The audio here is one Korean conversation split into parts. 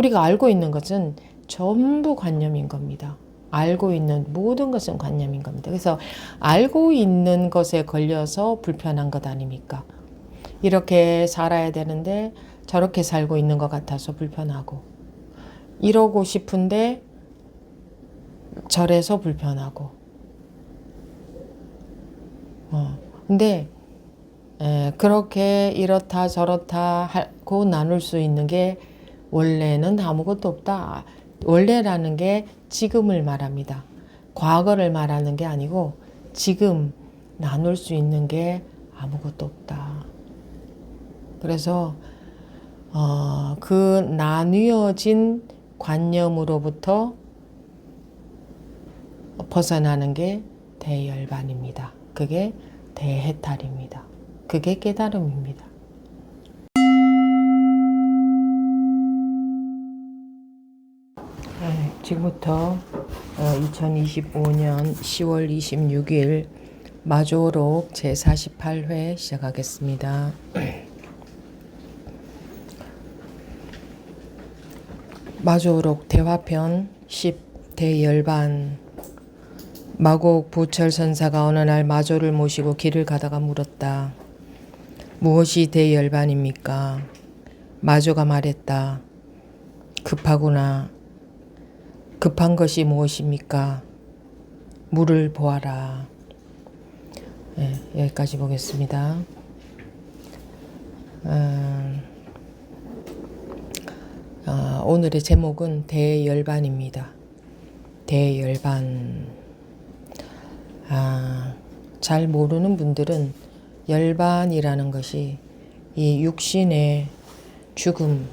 우리가 알고 있는 것은 전부 관념인 겁니다. 알고 있는 모든 것은 관념인 겁니다. 그래서 알고 있는 것에 걸려서 불편한 것 아닙니까? 이렇게 살아야 되는데 저렇게 살고 있는 것 같아서 불편하고, 이러고 싶은데 저래서 불편하고. 근데 그렇게 이렇다 저렇다 하고 나눌 수 있는 게 원래는 아무것도 없다. 원래라는 게 지금을 말합니다. 과거를 말하는 게 아니고 지금 나눌 수 있는 게 아무것도 없다. 그래서 그 나뉘어진 관념으로부터 벗어나는 게 대열반입니다. 그게 대해탈입니다. 그게 깨달음입니다. 지금부터 2025년 10월 26일 마조록 제48회 시작하겠습니다. 마조록 대화편 10 대열반. 마곡 부철선사가 어느 날 마조를 모시고 길을 가다가 물었다. 무엇이 대열반입니까? 마조가 말했다. 급하구나. 급한 것이 무엇입니까? 물을 보아라. 여기까지 보겠습니다. 오늘의 제목은 대열반입니다. 대열반. 잘 모르는 분들은 열반이라는 것이 이 육신의 죽음,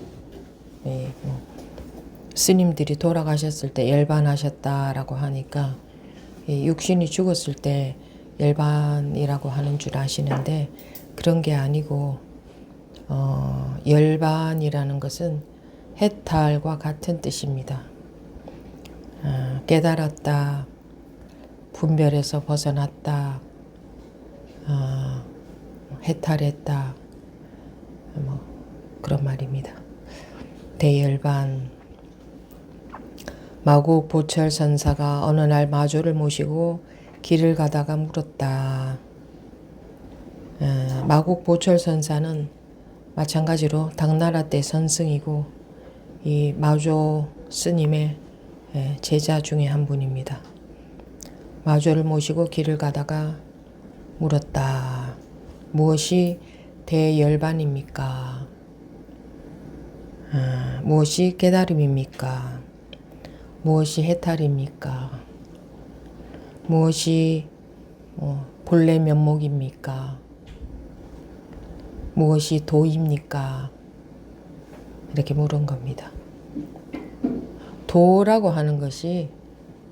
스님들이 돌아가셨을 때 열반하셨다라고 하니까 이 육신이 죽었을 때 열반이라고 하는 줄 아시는데 그런 게 아니고 열반이라는 것은 해탈과 같은 뜻입니다. 깨달았다, 분별에서 벗어났다, 해탈했다, 그런 말입니다. 대열반. 마곡 보철선사가 어느 날 마조를 모시고 길을 가다가 물었다. 마곡 보철선사는 마찬가지로 당나라 때 선승이고 이 마조 스님의 제자 중에 한 분입니다. 마조를 모시고 길을 가다가 물었다. 무엇이 대열반입니까? 무엇이 깨달음입니까? 무엇이 해탈입니까? 무엇이 본래 면목입니까? 무엇이 도입니까? 이렇게 물은 겁니다. 도라고 하는 것이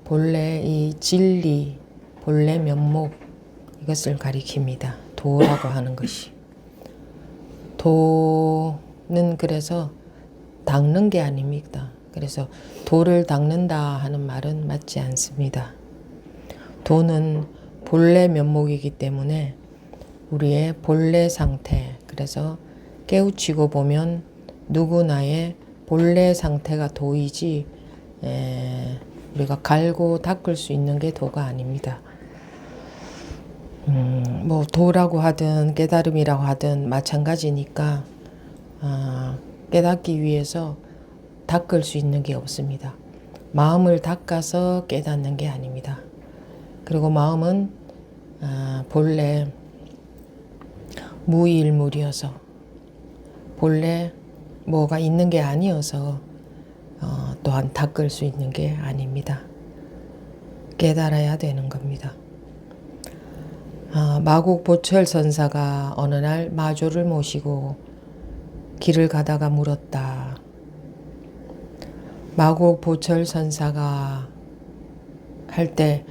본래 이 진리, 본래 면목, 이것을 가리킵니다. 도라고 하는 것이. 도는 그래서 닦는 게 아닙니다. 그래서 도를 닦는다 하는 말은 맞지 않습니다. 도는 본래 면목이기 때문에 우리의 본래 상태, 그래서 깨우치고 보면 누구나의 본래 상태가 도이지 우리가 갈고 닦을 수 있는 게 도가 아닙니다. 도라고 하든 깨달음이라고 하든 마찬가지니까 깨닫기 위해서 닦을 수 있는 게 없습니다. 마음을 닦아서 깨닫는 게 아닙니다. 그리고 마음은 본래 무일물이어서 본래 뭐가 있는 게 아니어서 또한 닦을 수 있는 게 아닙니다. 깨달아야 되는 겁니다. 마곡 보철선사가 어느 날 마조를 모시고 길을 가다가 물었다. 마곡 보철선사가 할 때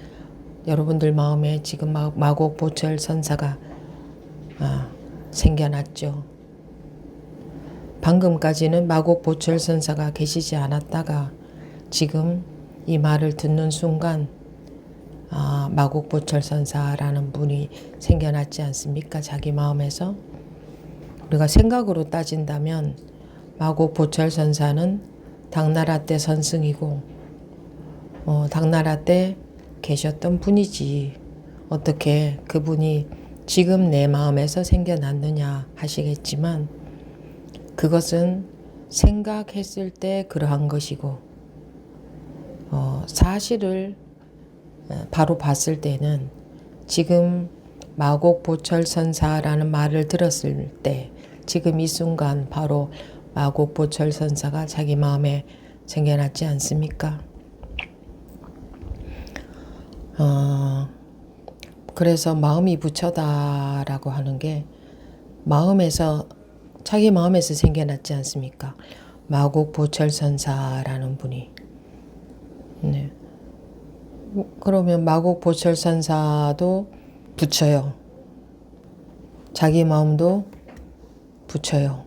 여러분들 마음에 지금 마곡 보철선사가 생겨났죠. 방금까지는 마곡 보철선사가 계시지 않았다가 지금 이 말을 듣는 순간 마곡 보철선사라는 분이 생겨났지 않습니까? 자기 마음에서. 우리가 생각으로 따진다면 마곡 보철선사는 당나라 때 선승이고 당나라 때 계셨던 분이지 어떻게 그분이 지금 내 마음에서 생겨났느냐 하시겠지만 그것은 생각했을 때 그러한 것이고 사실을 바로 봤을 때는 지금 마곡보철선사라는 말을 들었을 때 지금 이 순간 바로 마곡보철선사가 자기 마음에 생겨났지 않습니까? 그래서 마음이 부처다라고 하는 게 자기 마음에서 생겨났지 않습니까? 마곡보철선사라는 분이. 네. 그러면 마곡보철선사도 부처요. 자기 마음도 부처요.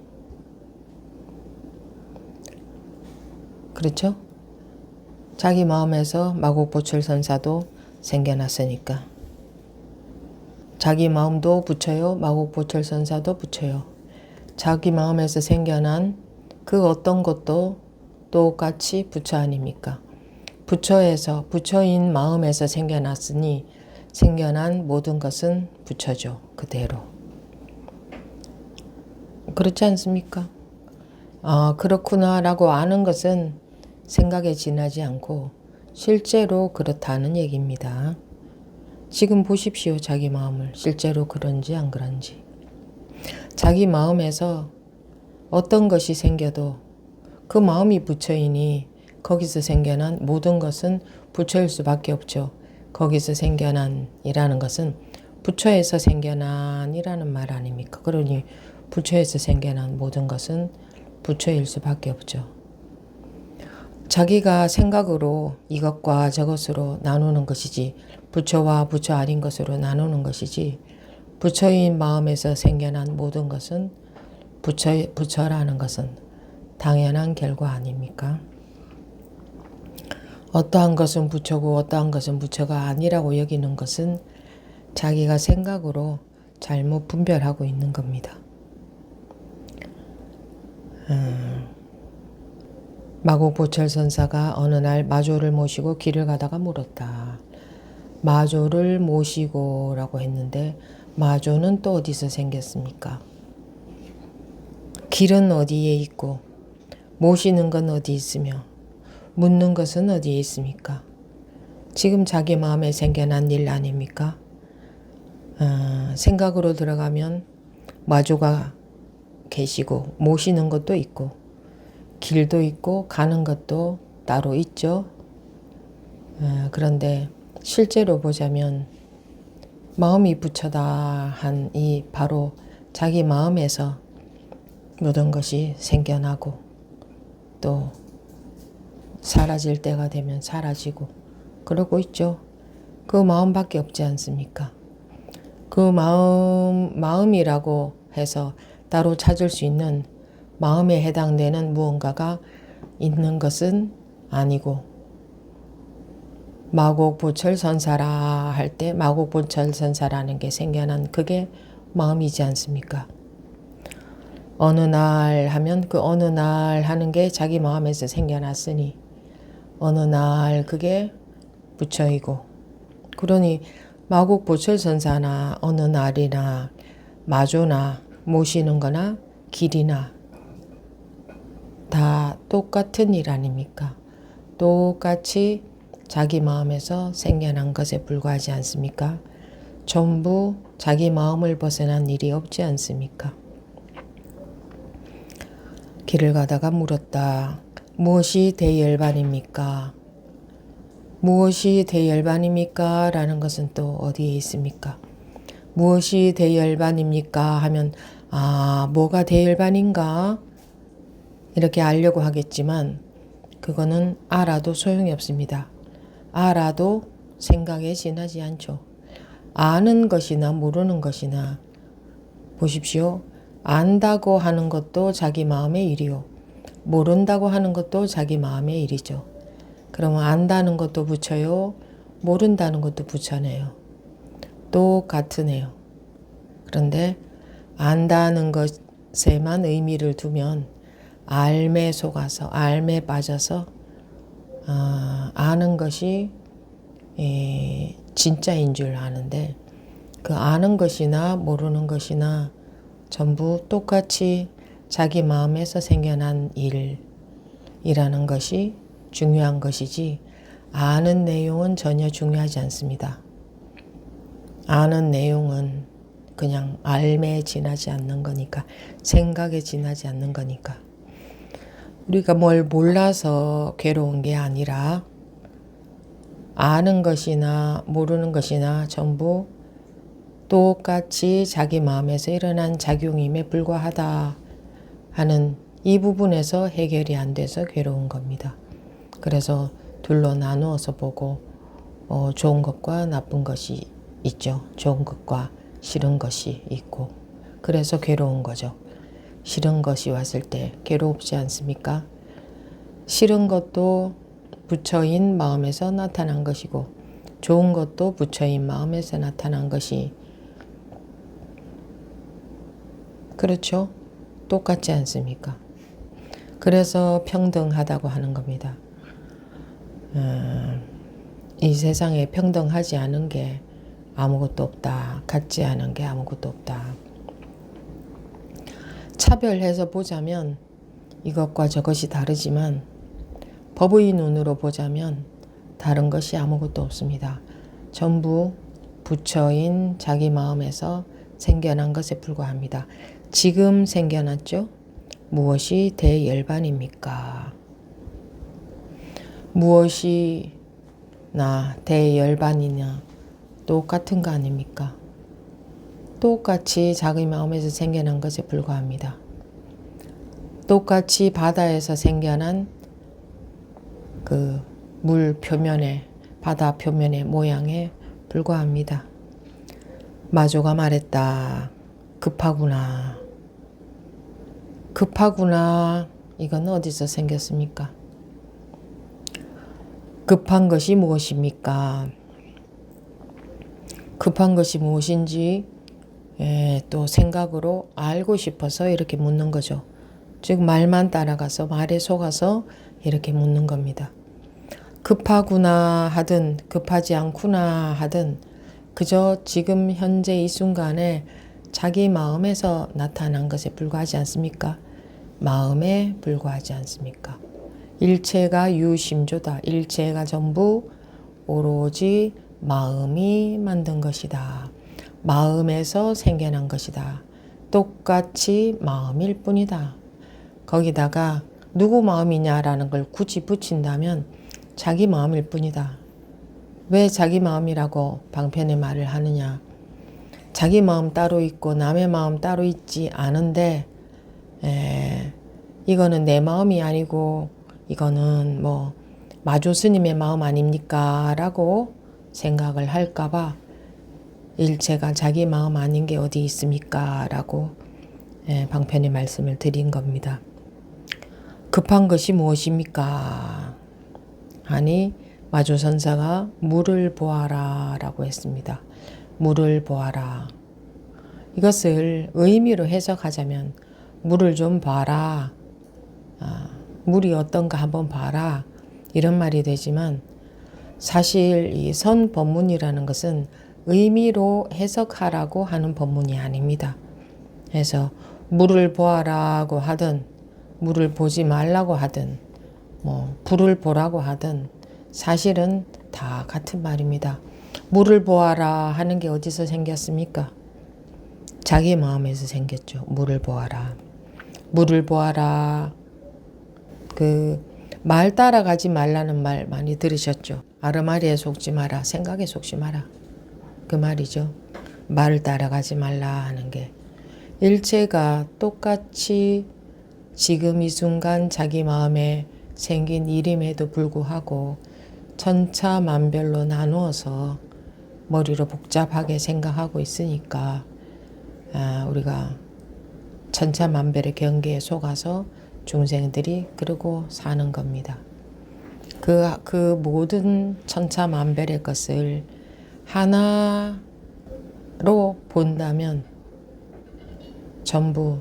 그렇죠? 자기 마음에서 마곡보철선사도 생겨났으니까. 자기 마음도 부처요. 마곡보철선사도 부처요. 자기 마음에서 생겨난 그 어떤 것도 똑같이 부처 아닙니까? 부처인 마음에서 생겨났으니 생겨난 모든 것은 부처죠. 그대로. 그렇지 않습니까? 그렇구나라고 아는 것은 생각에 지나지 않고 실제로 그렇다는 얘기입니다. 지금 보십시오. 자기 마음을. 실제로 그런지 안 그런지. 자기 마음에서 어떤 것이 생겨도 그 마음이 부처이니 거기서 생겨난 모든 것은 부처일 수밖에 없죠. 거기서 생겨난 이라는 것은 부처에서 생겨난 이라는 말 아닙니까? 그러니 부처에서 생겨난 모든 것은 부처일 수밖에 없죠. 자기가 생각으로 이것과 저것으로 나누는 것이지 부처와 부처 아닌 것으로 나누는 것이지 부처인 마음에서 생겨난 모든 것은 부처라는 것은 당연한 결과 아닙니까? 어떠한 것은 부처고 어떠한 것은 부처가 아니라고 여기는 것은 자기가 생각으로 잘못 분별하고 있는 겁니다. 마곡보철선사가 어느 날 마조를 모시고 길을 가다가 물었다. 마조를 모시고 라고 했는데 마조는 또 어디서 생겼습니까? 길은 어디에 있고 모시는 건 어디 있으며 묻는 것은 어디에 있습니까? 지금 자기 마음에 생겨난 일 아닙니까? 생각으로 들어가면 마조가 계시고 모시는 것도 있고 길도 있고 가는 것도 따로 있죠. 그런데 실제로 보자면 마음이 부처다 한 이 바로 자기 마음에서 모든 것이 생겨나고 또 사라질 때가 되면 사라지고 그러고 있죠. 그 마음밖에 없지 않습니까? 그 마음이라고 해서 따로 찾을 수 있는 마음에 해당되는 무언가가 있는 것은 아니고 마곡보철선사라 할 때 마곡보철선사라는 게 생겨난 그게 마음이지 않습니까? 어느 날 하면 그 어느 날 하는 게 자기 마음에서 생겨났으니 어느 날 그게 부처이고 그러니 마곡보철선사나 어느 날이나 마조나 모시는 거나 길이나 다 똑같은 일 아닙니까? 똑같이 자기 마음에서 생겨난 것에 불과하지 않습니까? 전부 자기 마음을 벗어난 일이 없지 않습니까? 길을 가다가 물었다. 무엇이 대열반입니까? 무엇이 대열반입니까? 라는 것은 또 어디에 있습니까? 무엇이 대열반입니까? 하면 뭐가 대열반인가? 이렇게 알려고 하겠지만 그거는 알아도 소용이 없습니다. 알아도 생각에 지나지 않죠. 아는 것이나 모르는 것이나 보십시오. 안다고 하는 것도 자기 마음의 일이요. 모른다고 하는 것도 자기 마음의 일이죠. 그러면 안다는 것도 부처요. 모른다는 것도 부처네요. 똑같으네요. 그런데 안다는 것에만 의미를 두면 알매 속아서 알매 빠져서 아는 것이 진짜인 줄 아는데 그 아는 것이나 모르는 것이나 전부 똑같이 자기 마음에서 생겨난 일이라는 것이 중요한 것이지 아는 내용은 전혀 중요하지 않습니다. 아는 내용은 그냥 알매에 지나지 않는 거니까, 생각에 지나지 않는 거니까. 우리가 뭘 몰라서 괴로운 게 아니라 아는 것이나 모르는 것이나 전부 똑같이 자기 마음에서 일어난 작용임에 불과하다 하는 이 부분에서 해결이 안 돼서 괴로운 겁니다. 그래서 둘로 나누어서 보고 좋은 것과 나쁜 것이 있죠. 좋은 것과 싫은 것이 있고 그래서 괴로운 거죠. 싫은 것이 왔을 때 괴롭지 않습니까? 싫은 것도 부처인 마음에서 나타난 것이고 좋은 것도 부처인 마음에서 나타난 것이 그렇죠? 똑같지 않습니까? 그래서 평등하다고 하는 겁니다. 이 세상에 평등하지 않은 게 아무것도 없다. 같지 않은 게 아무것도 없다. 차별해서 보자면 이것과 저것이 다르지만 법의 눈으로 보자면 다른 것이 아무것도 없습니다. 전부 부처인 자기 마음에서 생겨난 것에 불과합니다. 지금 생겨났죠? 무엇이 대열반입니까? 무엇이 나 대열반이냐? 똑같은 거 아닙니까? 똑같이 자기 마음에서 생겨난 것에 불과합니다. 똑같이 바다에서 생겨난 그 물 표면에, 바다 표면의 모양에 불과합니다. 마조가 말했다. 급하구나. 급하구나. 이건 어디서 생겼습니까? 급한 것이 무엇입니까? 급한 것이 무엇인지 또 생각으로 알고 싶어서 이렇게 묻는 거죠. 즉 말만 따라가서 말에 속아서 이렇게 묻는 겁니다. 급하구나 하든 급하지 않구나 하든 그저 지금 현재 이 순간에 자기 마음에서 나타난 것에 불과하지 않습니까? 마음에 불과하지 않습니까? 일체가 유심조다. 일체가 전부 오로지 마음이 만든 것이다. 마음에서 생겨난 것이다. 똑같이 마음일 뿐이다. 거기다가 누구 마음이냐라는 걸 굳이 붙인다면 자기 마음일 뿐이다. 왜 자기 마음이라고 방편의 말을 하느냐. 자기 마음 따로 있고 남의 마음 따로 있지 않은데 이거는 내 마음이 아니고 이거는 뭐 마조 스님의 마음 아닙니까? 라고 생각을 할까봐 일체가 자기 마음 아닌 게 어디 있습니까? 라고 방편의 말씀을 드린 겁니다. 급한 것이 무엇입니까? 아니 마조선사가 물을 보아라 라고 했습니다. 물을 보아라. 이것을 의미로 해석하자면 물을 좀 봐라. 물이 어떤가 한번 봐라. 이런 말이 되지만 사실 이 선 법문이라는 것은 의미로 해석하라고 하는 법문이 아닙니다. 그래서 물을 보아라고 하든 물을 보지 말라고 하든 뭐 불을 보라고 하든 사실은 다 같은 말입니다. 물을 보아라 하는 게 어디서 생겼습니까? 자기 마음에서 생겼죠. 물을 보아라. 물을 보아라. 그 말 따라가지 말라는 말 많이 들으셨죠? 아르마리에 속지 마라. 생각에 속지 마라. 그 말이죠. 말을 따라가지 말라 하는 게 일체가 똑같이 지금 이 순간 자기 마음에 생긴 일임에도 불구하고 천차만별로 나누어서 머리로 복잡하게 생각하고 있으니까 우리가 천차만별의 경계에 속아서 중생들이 그러고 사는 겁니다. 그 모든 천차만별의 것을 하나로 본다면 전부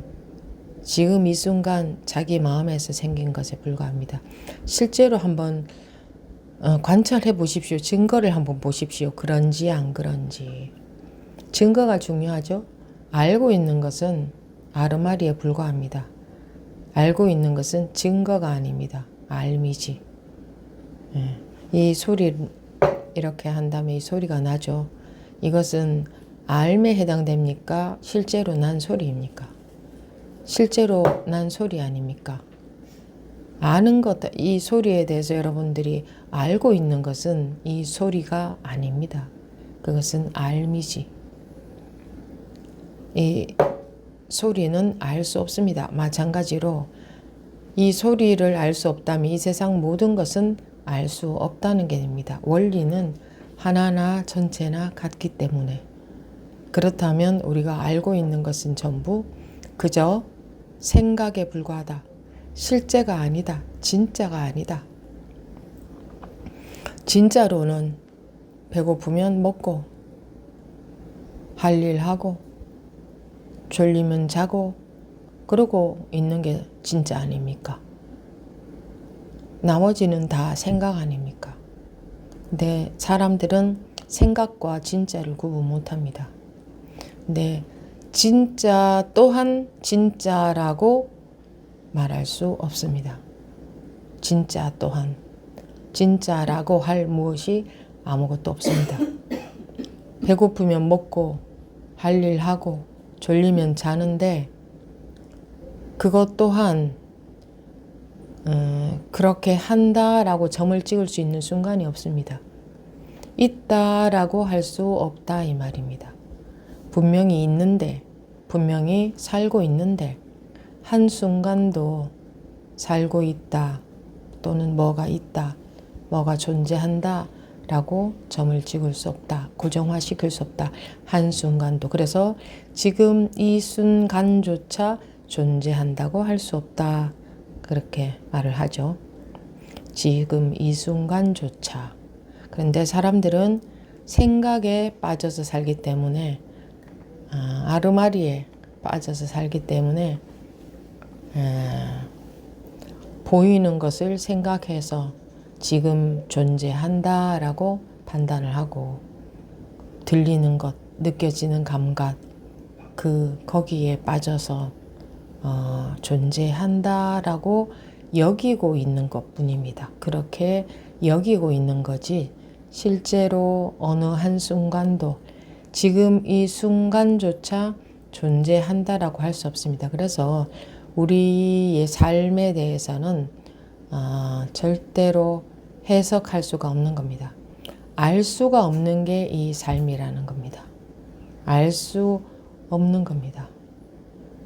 지금 이 순간 자기 마음에서 생긴 것에 불과합니다. 실제로 한번 관찰해 보십시오. 증거를 한번 보십시오. 그런지 안 그런지. 증거가 중요하죠. 알고 있는 것은 아르마리에 불과합니다. 알고 있는 것은 증거가 아닙니다. 알미지. 이 소리 이렇게 한 다음에 이 소리가 나죠. 이것은 알에 해당됩니까? 실제로 난 소리입니까? 실제로 난 소리 아닙니까? 아는 것, 이 소리에 대해서 여러분들이 알고 있는 것은 이 소리가 아닙니다. 그것은 알미지. 이 소리는 알 수 없습니다. 마찬가지로 이 소리를 알 수 없다면 이 세상 모든 것은 알 수 없다는 게 됩니다. 원리는 하나나 전체나 같기 때문에. 그렇다면 우리가 알고 있는 것은 전부 그저 생각에 불과하다. 실제가 아니다. 진짜가 아니다. 진짜로는 배고프면 먹고, 할 일 하고, 졸리면 자고, 그러고 있는 게 진짜 아닙니까? 나머지는 다 생각 아닙니까? 근데 사람들은 생각과 진짜를 구분 못합니다. 근데 진짜 또한 진짜라고 말할 수 없습니다. 진짜 또한 진짜라고 할 무엇이 아무것도 없습니다. 배고프면 먹고 할 일 하고 졸리면 자는데 그것 또한 그렇게 한다라고 점을 찍을 수 있는 순간이 없습니다. 있다라고 할 수 없다 이 말입니다. 분명히 있는데, 분명히 살고 있는데 한순간도 살고 있다 또는 뭐가 있다, 뭐가 존재한다 라고 점을 찍을 수 없다, 고정화시킬 수 없다, 한순간도. 그래서 지금 이 순간조차 존재한다고 할 수 없다, 그렇게 말을 하죠. 지금 이 순간조차. 그런데 사람들은 생각에 빠져서 살기 때문에, 아르마리에 빠져서 살기 때문에 보이는 것을 생각해서 지금 존재한다라고 판단을 하고, 들리는 것, 느껴지는 감각, 거기에 빠져서 존재한다라고 여기고 있는 것뿐입니다. 그렇게 여기고 있는 거지 실제로 어느 한순간도 지금 이 순간조차 존재한다라고 할 수 없습니다. 그래서 우리의 삶에 대해서는 절대로 해석할 수가 없는 겁니다. 알 수가 없는 게 이 삶이라는 겁니다. 알 수 없는 겁니다.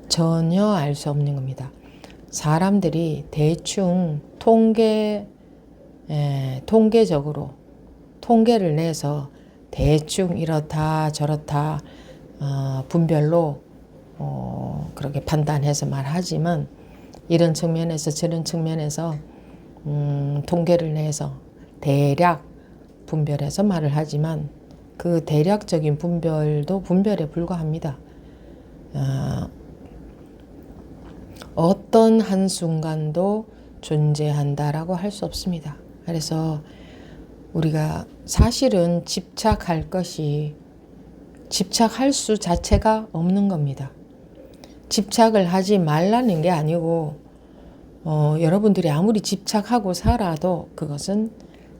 전혀 알 수 없는 겁니다. 사람들이 대충 통계적으로 통계를 내서 대충 이렇다 저렇다 분별로 그렇게 판단해서 말하지만, 이런 측면에서 저런 측면에서 통계를 내서 대략 분별해서 말을 하지만 그 대략적인 분별도 분별에 불과합니다. 어떤 한순간도 존재한다라고 할 수 없습니다. 그래서 우리가 사실은 집착할 수 자체가 없는 겁니다. 집착을 하지 말라는 게 아니고, 여러분들이 아무리 집착하고 살아도 그것은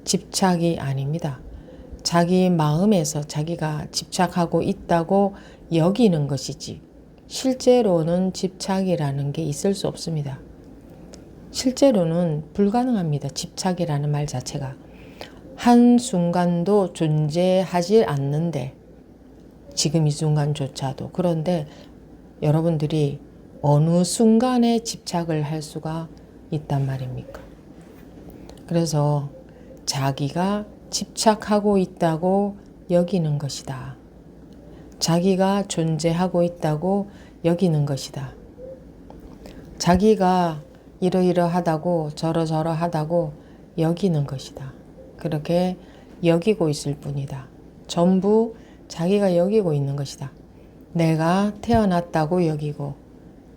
집착이 아닙니다. 자기 마음에서 자기가 집착하고 있다고 여기는 것이지, 실제로는 집착이라는 게 있을 수 없습니다. 실제로는 불가능합니다. 집착이라는 말 자체가. 한순간도 존재하지 않는데, 지금 이 순간조차도. 그런데 여러분들이 어느 순간에 집착을 할 수가 있단 말입니까? 그래서 자기가 집착하고 있다고 여기는 것이다. 자기가 존재하고 있다고 여기는 것이다. 자기가 이러이러하다고 저러저러하다고 여기는 것이다. 그렇게 여기고 있을 뿐이다. 전부 자기가 여기고 있는 것이다. 내가 태어났다고 여기고,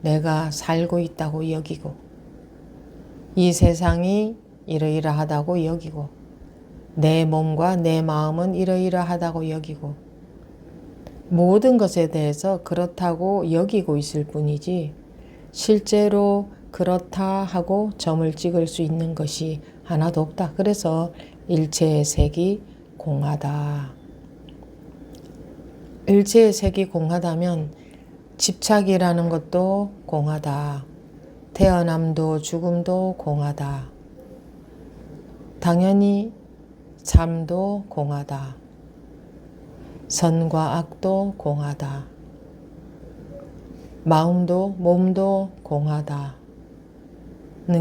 내가 살고 있다고 여기고 이 세상이 이러이러하다고 여기고 내 몸과 내 마음은 이러이러하다고 여기고 모든 것에 대해서 그렇다고 여기고 있을 뿐이지 실제로 그렇다 하고 점을 찍을 수 있는 것이 하나도 없다. 그래서 일체의 색이 공하다. 일체의 색이 공하다면 집착이라는 것도 공하다. 태어남도 죽음도 공하다. 당연히 삶도 공하다. 선과 악도 공하다. 마음도 몸도 공하다는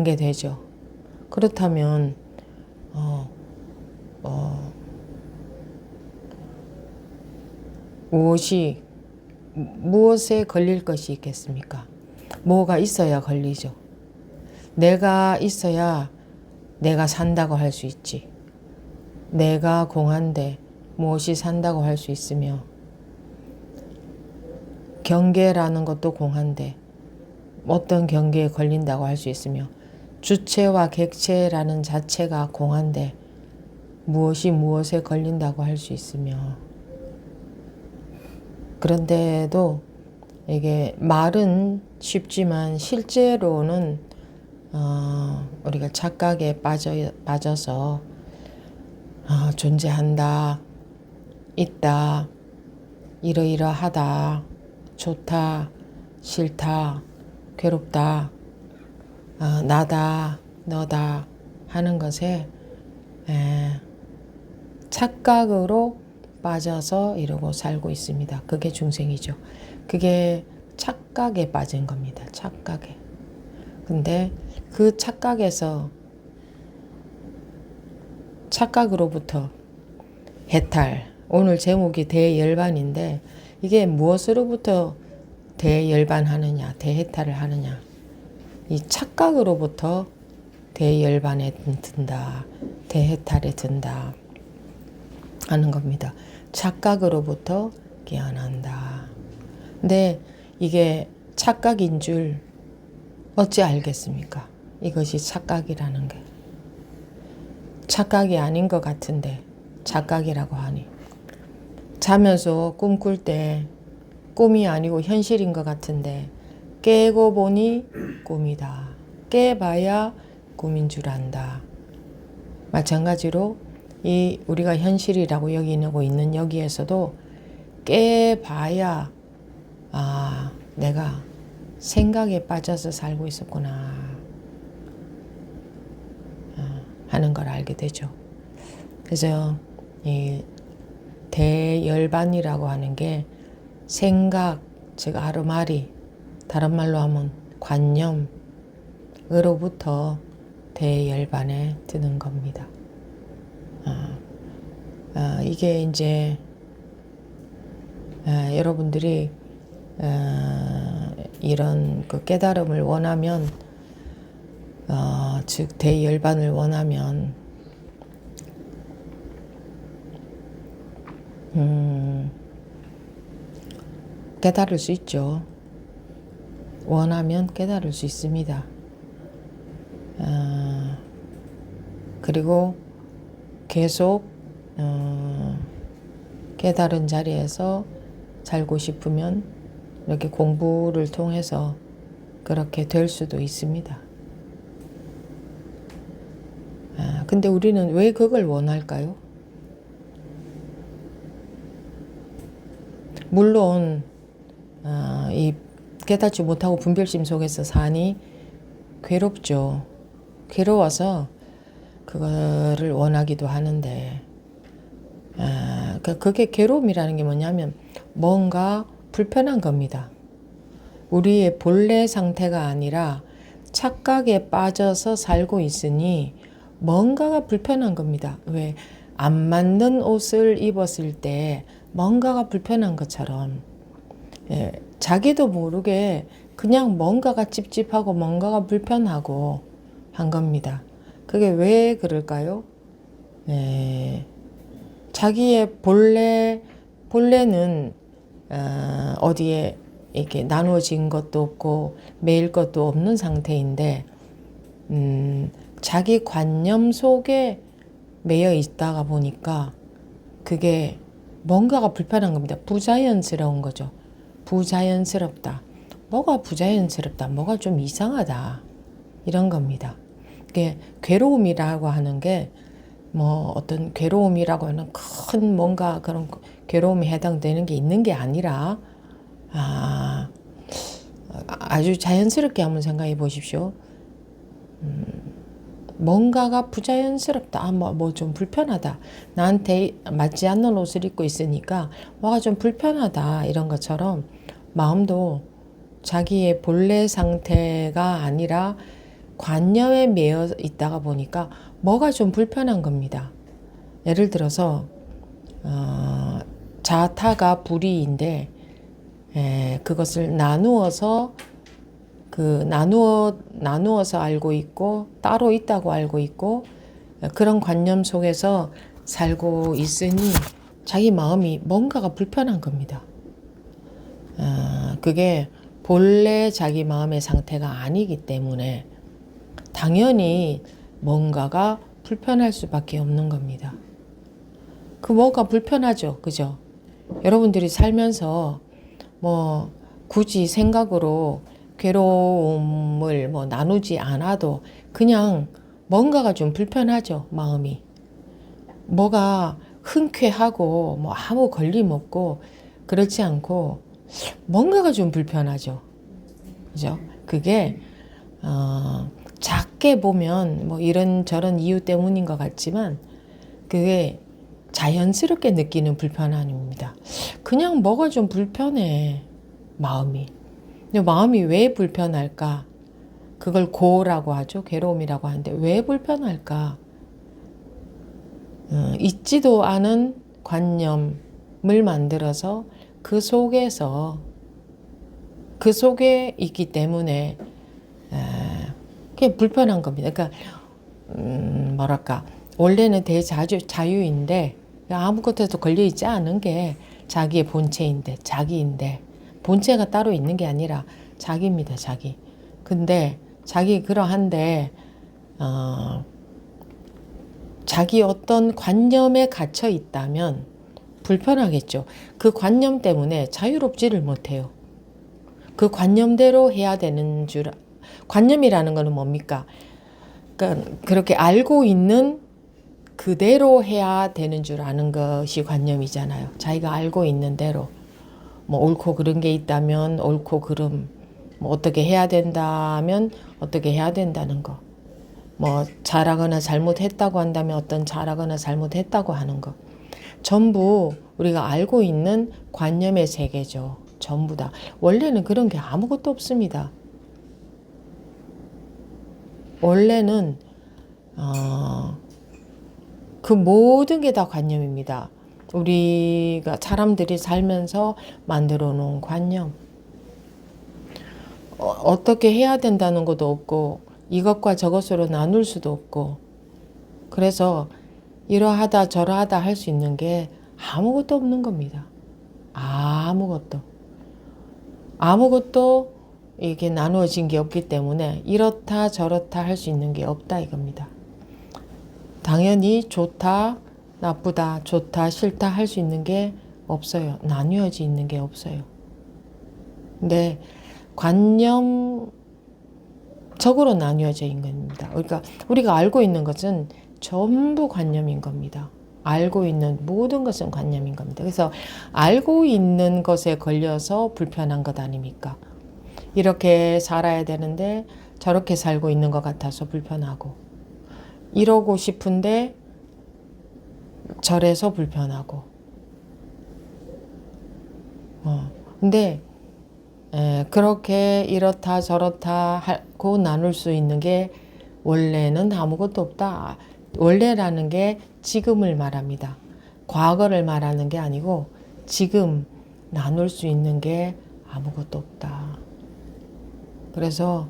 게 되죠. 그렇다면 무엇에 걸릴 것이 있겠습니까? 뭐가 있어야 걸리죠. 내가 있어야 내가 산다고 할 수 있지. 내가 공한데 무엇이 산다고 할 수 있으며 경계라는 것도 공한데 어떤 경계에 걸린다고 할 수 있으며 주체와 객체라는 자체가 공한데 무엇이 무엇에 걸린다고 할 수 있으며 그런데도 이게 말은 쉽지만 실제로는 우리가 착각에 빠져서 존재한다, 있다, 이러이러하다, 좋다, 싫다, 괴롭다, 나다, 너다 하는 것에 착각으로 빠져서 이러고 살고 있습니다. 그게 중생이죠. 그게 착각에 빠진 겁니다. 착각에. 근데 그 착각으로부터 해탈. 오늘 제목이 대열반인데 이게 무엇으로부터 대열반하느냐, 대해탈을 하느냐. 이 착각으로부터 대열반에 든다, 대해탈에 든다 하는 겁니다. 착각으로부터 깨어난다. 근데 이게 착각인 줄 어찌 알겠습니까? 이것이 착각이라는 게. 착각이 아닌 것 같은데 착각이라고 하니. 자면서 꿈 꿀 때 꿈이 아니고 현실인 것 같은데 깨고 보니 꿈이다. 깨봐야 꿈인 줄 안다. 마찬가지로 이 우리가 현실이라고 여기고 있는 여기에서도 깨봐야 내가 생각에 빠져서 살고 있었구나 하는 걸 알게 되죠. 그래서 이 대열반이라고 하는 게 생각, 즉 아르마리, 다른 말로 하면 관념으로부터 대열반에 드는 겁니다. 이게 이제 여러분들이 이런 그 깨달음을 원하면 즉 대열반을 원하면 깨달을 수 있죠. 원하면 깨달을 수 있습니다. 그리고 계속 깨달은 자리에서 살고 싶으면 이렇게 공부를 통해서 그렇게 될 수도 있습니다. 근데 우리는 왜 그걸 원할까요? 물론 이 깨닫지 못하고 분별심 속에서 사니 괴롭죠. 괴로워서 그거를 원하기도 하는데 그게 괴로움이라는 게 뭐냐면 뭔가 불편한 겁니다. 우리의 본래 상태가 아니라 착각에 빠져서 살고 있으니 뭔가가 불편한 겁니다. 왜? 안 맞는 옷을 입었을 때 뭔가가 불편한 것처럼 자기도 모르게 그냥 뭔가가 찝찝하고 뭔가가 불편하고 한 겁니다. 그게 왜 그럴까요? 자기의 본래는 어디에 이렇게 나누어진 것도 없고 매일 것도 없는 상태인데 자기 관념 속에 매여 있다가 보니까 그게 뭔가가 불편한 겁니다. 부자연스러운 거죠. 부자연스럽다. 뭐가 부자연스럽다. 뭐가 좀 이상하다. 이런 겁니다. 이게 괴로움이라고 하는 게 뭐 어떤 괴로움이라고 하는 큰 뭔가 그런 괴로움에 해당되는 게 있는 게 아니라 아주 자연스럽게 한번 생각해 보십시오. 뭔가가 부자연스럽다. 뭐 좀 불편하다. 나한테 맞지 않는 옷을 입고 있으니까 뭐가 좀 불편하다. 이런 것처럼 마음도 자기의 본래 상태가 아니라 관념에 매여 있다가 보니까 뭐가 좀 불편한 겁니다. 예를 들어서 자타가 불이인데 그것을 나누어서 나누어서 알고 있고 따로 있다고 알고 있고 그런 관념 속에서 살고 있으니 자기 마음이 뭔가가 불편한 겁니다. 그게 본래 자기 마음의 상태가 아니기 때문에 당연히 뭔가가 불편할 수밖에 없는 겁니다. 그 뭐가 불편하죠, 그죠? 여러분들이 살면서 뭐 굳이 생각으로 괴로움을 뭐 나누지 않아도 그냥 뭔가가 좀 불편하죠, 마음이. 뭐가 흔쾌하고 뭐 아무 걸림 없고 그렇지 않고 뭔가가 좀 불편하죠. 그죠? 그게 작게 보면 뭐 이런저런 이유 때문인 것 같지만 그게 자연스럽게 느끼는 불편함입니다. 그냥 뭐가 좀 불편해, 마음이. 근데 마음이 왜 불편할까? 그걸 고라고 하죠. 괴로움이라고 하는데 왜 불편할까? 있지도 않은 관념을 만들어서 그 속에 있기 때문에 그게 불편한 겁니다. 그러니까 뭐랄까 원래는 대자유인데 아무것도도 걸려있지 않은 게 자기의 본체인데 자기인데 본체가 따로 있는 게 아니라 자기입니다. 자기. 근데 자기 그러한데 자기 어떤 관념에 갇혀 있다면 불편하겠죠. 그 관념 때문에 자유롭지를 못해요. 그 관념대로 해야 되는 관념이라는 거는 뭡니까? 그러니까 그렇게 알고 있는 그대로 해야 되는 줄 아는 것이 관념이잖아요. 자기가 알고 있는 대로. 뭐 옳고 그른 게 있다면 옳고 그름, 뭐 어떻게 해야 된다면 어떻게 해야 된다는 거. 뭐 잘하거나 잘못했다고 한다면 어떤 잘하거나 잘못했다고 하는 거. 전부 우리가 알고 있는 관념의 세계죠. 전부 다. 원래는 그런 게 아무것도 없습니다. 원래는 그 모든 게 다 관념입니다. 우리가 사람들이 살면서 만들어 놓은 관념. 어떻게 해야 된다는 것도 없고 이것과 저것으로 나눌 수도 없고 그래서 이러하다 저러하다 할 수 있는 게 아무것도 없는 겁니다. 아무것도 이게 나누어진 게 없기 때문에 이렇다 저렇다 할 수 있는 게 없다 이겁니다. 당연히 좋다 나쁘다 좋다 싫다 할 수 있는 게 없어요. 나뉘어져 있는 게 없어요. 근데 관념적으로 나뉘어져 있는 겁니다. 그러니까 우리가 알고 있는 것은 전부 관념인 겁니다. 알고 있는 모든 것은 관념인 겁니다. 그래서 알고 있는 것에 걸려서 불편한 것 아닙니까? 이렇게 살아야 되는데 저렇게 살고 있는 것 같아서 불편하고 이러고 싶은데 저래서 불편하고 근데 그렇게 이렇다 저렇다 하고 나눌 수 있는 게 원래는 아무것도 없다. 원래라는 게 지금을 말합니다. 과거를 말하는 게 아니고 지금 나눌 수 있는 게 아무것도 없다. 그래서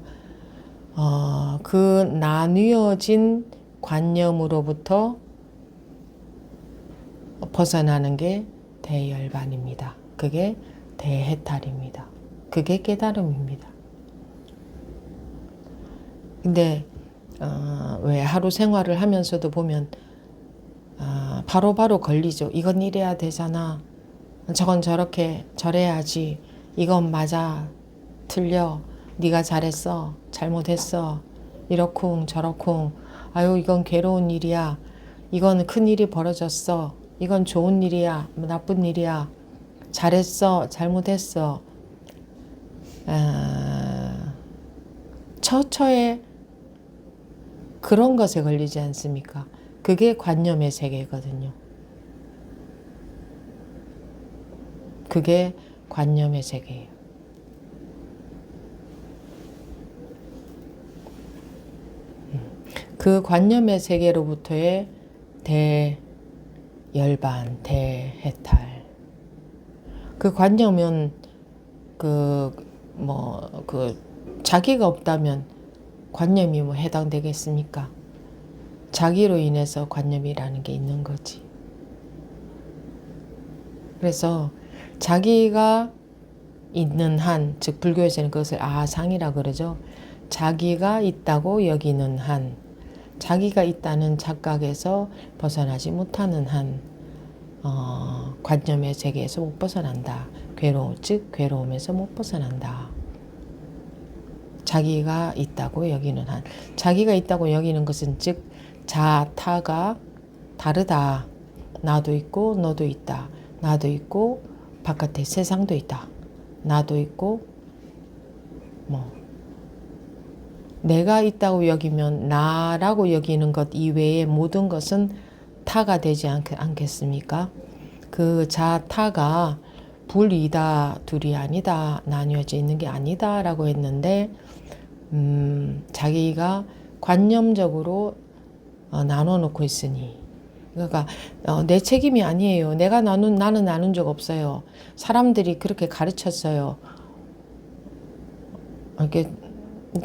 그 나뉘어진 관념으로부터 벗어나는 게 대열반입니다. 그게 대해탈입니다. 그게 깨달음입니다. 근데 왜 하루 생활을 하면서도 보면 바로바로 걸리죠. 이건 이래야 되잖아. 저건 저렇게 저래야지. 이건 맞아. 틀려. 네가 잘했어. 잘못했어. 이러쿵 저러쿵. 아유 이건 괴로운 일이야. 이건 큰일이 벌어졌어. 이건 좋은 일이야. 나쁜 일이야. 잘했어. 잘못했어. 처처에 그런 것에 걸리지 않습니까? 그게 관념의 세계거든요. 그게 관념의 세계예요. 그 관념의 세계로부터의 대열반, 대해탈. 그 관념은 자기가 없다면 관념이 뭐 해당되겠습니까? 자기로 인해서 관념이라는 게 있는 거지. 그래서 자기가 있는 한, 즉 불교에서는 그것을 아상이라 그러죠. 자기가 있다고 여기는 한, 자기가 있다는 착각에서 벗어나지 못하는 한 관념의 세계에서 못 벗어난다. 즉 괴로움에서 못 벗어난다. 자기가 있다고 여기는 한, 자기가 있다고 여기는 것은 즉 자타가 다르다. 나도 있고 너도 있다. 나도 있고 바깥에 세상도 있다. 나도 있고 내가 있다고 여기면 나라고 여기는 것 이외의 모든 것은 타가 되지 않겠습니까? 그 자타가 불이다, 둘이 아니다, 나뉘어져 있는 게 아니다 라고 했는데 자기가 관념적으로 나눠 놓고 있으니, 그러니까 내 책임이 아니에요. 나는 나눈 적 없어요. 사람들이 그렇게 가르쳤어요. 이렇게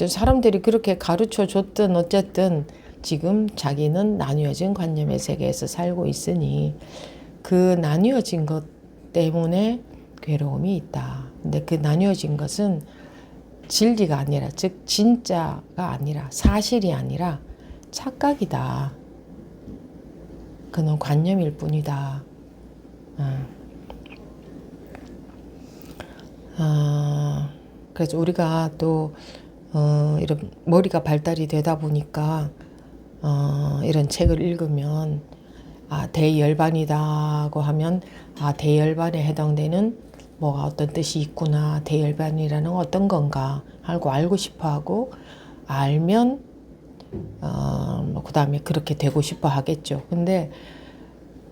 사람들이 그렇게 가르쳐 줬든 어쨌든 지금 자기는 나뉘어진 관념의 세계에서 살고 있으니 그 나뉘어진 것 때문에 괴로움이 있다. 근데 그 나뉘어진 것은 진리가 아니라, 즉 진짜가 아니라, 사실이 아니라 착각이다. 그는 관념일 뿐이다. 그래서 우리가 또 이런 머리가 발달이 되다 보니까 이런 책을 읽으면 대열반이다고 하면 대열반에 해당되는 뭐가 어떤 뜻이 있구나, 대열반이라는 어떤 건가 하고 알고 싶어하고, 알면 그 다음에 그렇게 되고 싶어 하겠죠. 근데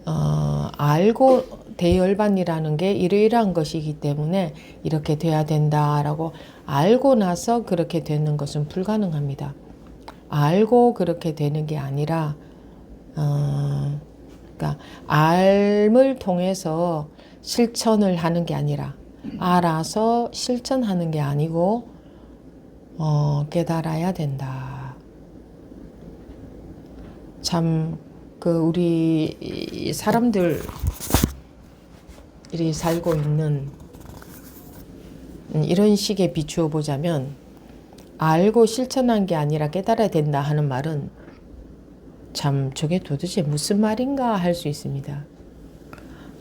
알고 대열반이라는 게 이러이러한 것이기 때문에 이렇게 돼야 된다라고 알고 나서 그렇게 되는 것은 불가능합니다. 알고 그렇게 되는 게 아니라 그러니까 알을 통해서 실천을 하는 게 아니라, 알아서 실천하는 게 아니고 깨달아야 된다. 참 우리 사람들이 살고 있는 이런 식에 비추어 보자면, 알고 실천한 게 아니라 깨달아야 된다 하는 말은 참 저게 도대체 무슨 말인가 할 수 있습니다.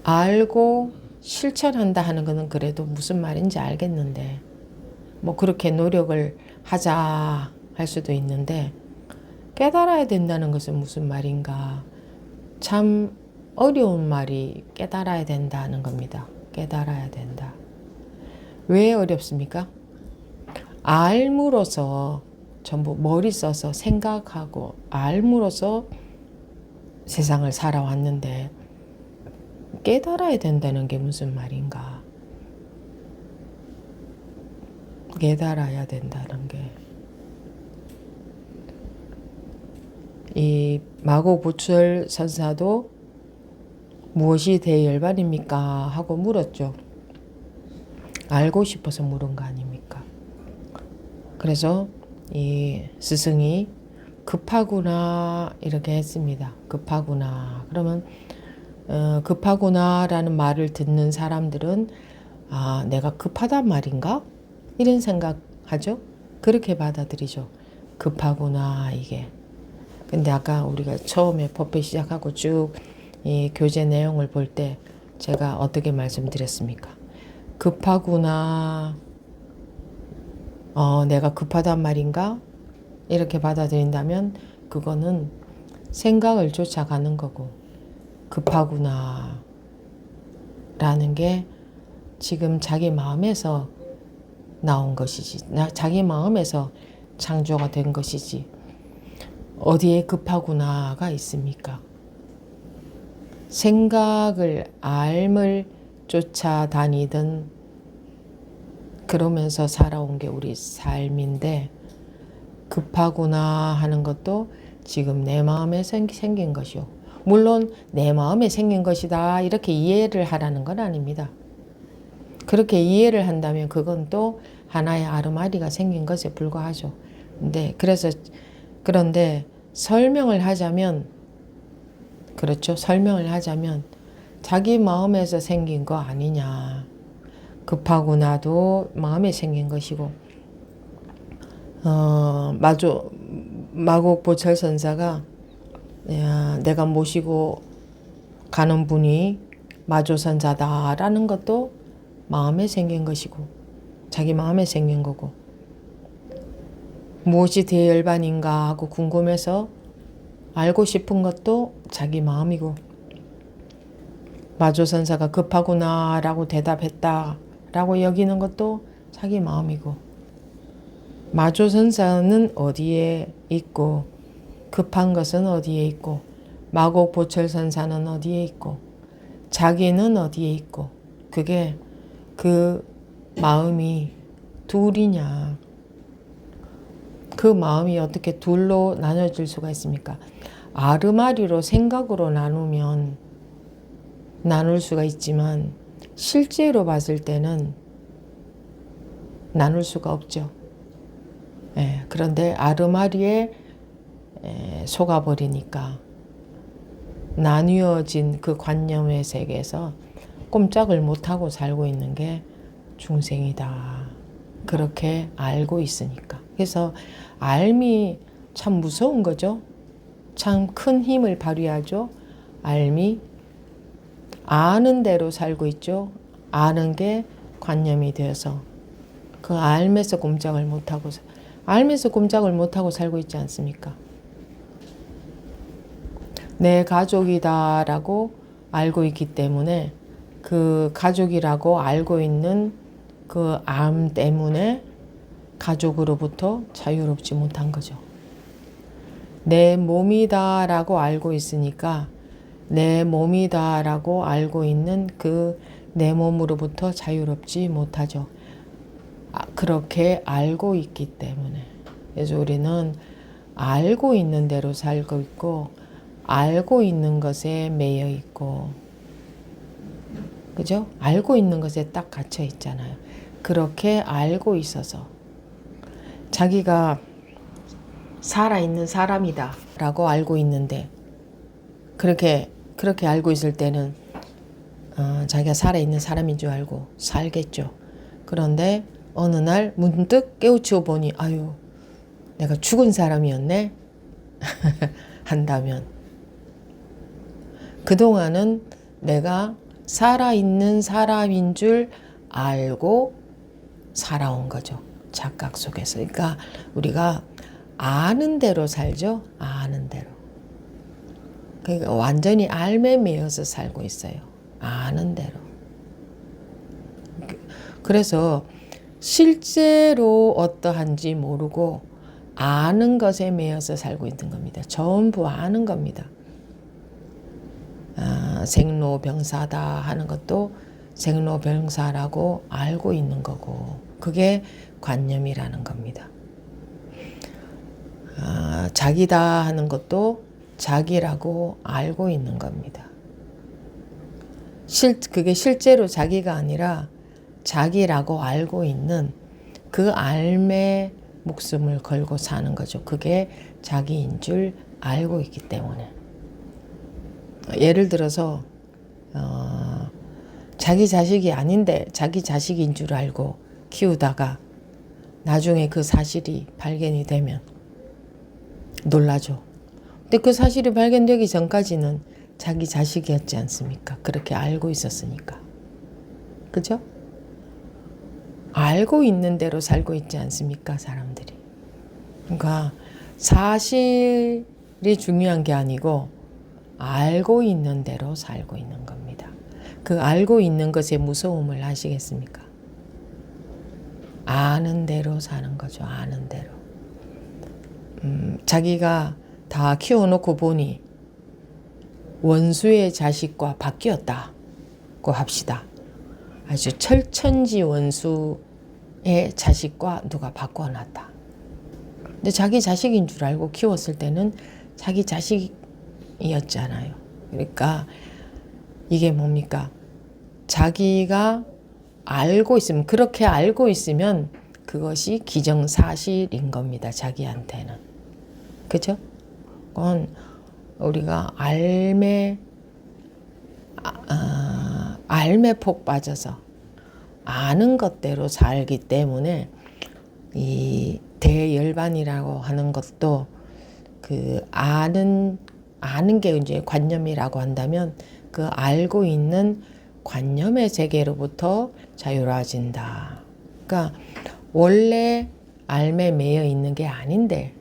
알고 실천한다 하는 거는 그래도 무슨 말인지 알겠는데, 뭐 그렇게 노력을 하자 할 수도 있는데, 깨달아야 된다는 것은 무슨 말인가. 참 어려운 말이 깨달아야 된다는 겁니다. 깨달아야 된다. 왜 어렵습니까? 알므로서 전부 머리 써서 생각하고 알므로서 세상을 살아왔는데 깨달아야 된다는 게 무슨 말인가. 깨달아야 된다는 게. 이 마고부철 선사도 무엇이 대열반입니까? 하고 물었죠. 알고 싶어서 물은 거 아닙니까? 그래서 이 스승이 급하구나 이렇게 했습니다. 급하구나. 그러면 급하구나라는 말을 듣는 사람들은 내가 급하단 말인가? 이런 생각하죠. 그렇게 받아들이죠. 급하구나 이게. 근데 아까 우리가 처음에 법회 시작하고 쭉 이 교재 내용을 볼 때 제가 어떻게 말씀드렸습니까? 급하구나. 내가 급하단 말인가? 이렇게 받아들인다면 그거는 생각을 쫓아가는 거고, 급하구나 라는 게 지금 자기 마음에서 나온 것이지, 자기 마음에서 창조가 된 것이지, 어디에 급하구나가 있습니까? 생각을, 알을 쫓아다니던 그러면서 살아온 게 우리 삶인데, 급하구나 하는 것도 지금 내 마음에 생긴 것이요. 물론 내 마음에 생긴 것이다 이렇게 이해를 하라는 건 아닙니다. 그렇게 이해를 한다면 그건 또 하나의 아르마리가 생긴 것에 불과하죠. 그런데 설명을 하자면, 그렇죠. 설명을 하자면 자기 마음에서 생긴 거 아니냐. 급하구나도 마음에 생긴 것이고, 마곡보철선사가 내가 모시고 가는 분이 마조선자다라는 것도 마음에 생긴 것이고, 자기 마음에 생긴 거고, 무엇이 대열반인가 하고 궁금해서 알고 싶은 것도 자기 마음이고, 마조선사가 급하구나 라고 대답했다 라고 여기는 것도 자기 마음이고, 마조선사는 어디에 있고 급한 것은 어디에 있고, 마곡보철선사는 어디에 있고, 자기는 어디에 있고, 그게 그 마음이 둘이냐. 그 마음이 어떻게 둘로 나눠질 수가 있습니까? 아르마리로 생각으로 나눌 수가 있지만 실제로 봤을 때는 나눌 수가 없죠. 그런데 아르마리에 속아버리니까 나뉘어진 그 관념의 세계에서 꼼짝을 못하고 살고 있는 게 중생이다. 그렇게 알고 있으니까. 그래서 알미 참 무서운 거죠. 참 큰 힘을 발휘하죠. 알미. 아는 대로 살고 있죠. 아는 게 관념이 되어서 그 알면서 꼼짝을 못하고 살고 있지 않습니까? 내 가족이다라고 알고 있기 때문에 그 가족이라고 알고 있는 그 암 때문에 가족으로부터 자유롭지 못한 거죠. 내 몸이다라고 알고 있으니까 내 몸이다라고 알고 있는 그 내 몸으로부터 자유롭지 못하죠. 그렇게 알고 있기 때문에. 그래서 우리는 알고 있는 대로 살고 있고, 알고 있는 것에 매여 있고, 그죠? 알고 있는 것에 딱 갇혀 있잖아요. 그렇게 알고 있어서 자기가 살아있는 사람이다 라고 알고 있는데, 그렇게 알고 있을 때는 자기가 살아있는 사람인 줄 알고 살겠죠. 그런데 어느 날 문득 깨우쳐 보니 아유 내가 죽은 사람이었네 한다면, 그동안은 내가 살아있는 사람인 줄 알고 살아온 거죠. 착각 속에서. 그러니까 우리가 아는 대로 살죠. 아는 대로. 그러니까 완전히 알매 매여서 살고 있어요. 아는 대로. 그래서 실제로 어떠한지 모르고 아는 것에 매여서 살고 있는 겁니다. 전부 아는 겁니다. 생로병사다 하는 것도 생로병사라고 알고 있는 거고, 그게 관념이라는 겁니다. 자기다 하는 것도 자기라고 알고 있는 겁니다. 그게 실제로 자기가 아니라 자기라고 알고 있는 그 알매 목숨을 걸고 사는 거죠. 그게 자기인 줄 알고 있기 때문에. 예를 들어서 자기 자식이 아닌데 자기 자식인 줄 알고 키우다가 나중에 그 사실이 발견이 되면 놀라죠. 근데 그 사실이 발견되기 전까지는 자기 자식이었지 않습니까? 그렇게 알고 있었으니까. 그죠? 알고 있는 대로 살고 있지 않습니까? 사람들이. 그러니까 사실이 중요한 게 아니고 알고 있는 대로 살고 있는 겁니다. 그 알고 있는 것의 무서움을 아시겠습니까? 아는 대로 사는 거죠. 아는 대로. 자기가 다 키워놓고 보니 원수의 자식과 바뀌었다고 합시다. 아주 철천지 원수의 자식과 누가 바꿔놨다. 근데 자기 자식인 줄 알고 키웠을 때는 자기 자식이었잖아요. 그러니까 이게 뭡니까? 자기가 알고 있으면, 그렇게 알고 있으면 그것이 기정사실인 겁니다. 자기한테는. 그죠? 그건 우리가 알매 폭 빠져서 아는 것대로 살기 때문에 이 대열반이라고 하는 것도 그 아는 게 이제 관념이라고 한다면 그 알고 있는 관념의 세계로부터 자유로워진다. 그러니까 원래 알매 매여 있는 게 아닌데,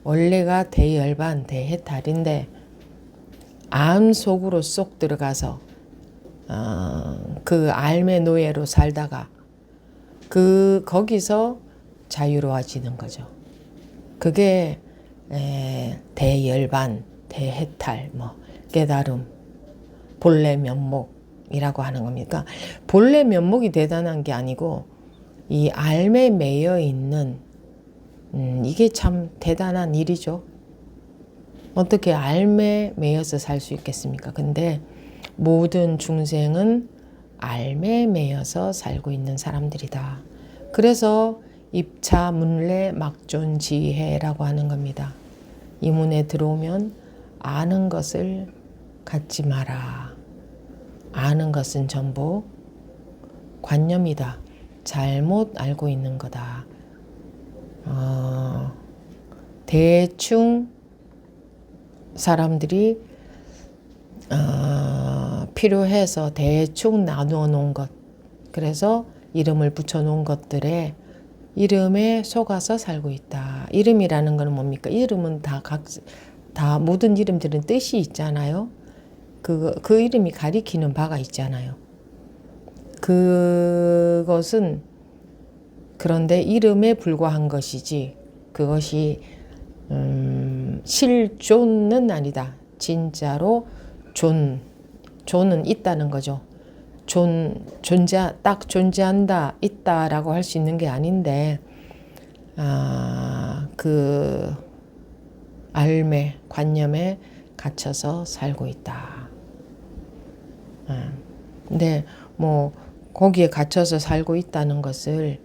원래가 대열반, 대해탈인데 암 속으로 쏙 들어가서 그 알매 노예로 살다가 거기서 자유로워지는 거죠. 그게 대열반, 대해탈, 깨달음, 본래 면목이라고 하는 겁니다. 본래 면목이 대단한 게 아니고 이 알매 매여 있는 이게 참 대단한 일이죠. 어떻게 알매 매여서 살 수 있겠습니까? 근데 모든 중생은 알매 매여서 살고 있는 사람들이다. 그래서 입차 문례 막존지혜라고 하는 겁니다. 이 문에 들어오면 아는 것을 갖지 마라. 아는 것은 전부 관념이다. 잘못 알고 있는 거다. 대충 사람들이 필요해서 대충 나누어 놓은 것, 그래서 이름을 붙여 놓은 것들에 이름에 속아서 살고 있다. 이름이라는 것은 뭡니까? 이름은 다 모든 이름들은 뜻이 있잖아요. 그 이름이 가리키는 바가 있잖아요. 그것은 그런데 이름에 불과한 것이지 그것이 실존은 아니다. 진짜로 존은 있다는 거죠. 딱 존재한다, 있다라고 할 수 있는 게 아닌데, 그 알매, 관념에 갇혀서 살고 있다. 근데 거기에 갇혀서 살고 있다는 것을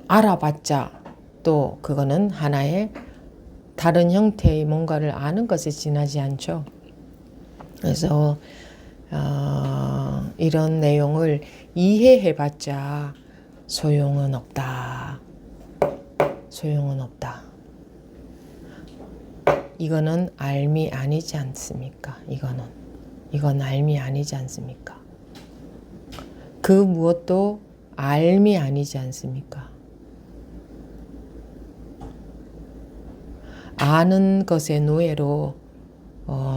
알아봤자 또 그거는 하나의 다른 형태의 뭔가를 아는 것에 지나지 않죠. 그래서 이런 내용을 이해해봤자 소용은 없다. 소용은 없다. 이거는 알미 아니지 않습니까? 이건 알미 아니지 않습니까? 그 무엇도 알미 아니지 않습니까? 아는 것의 노예로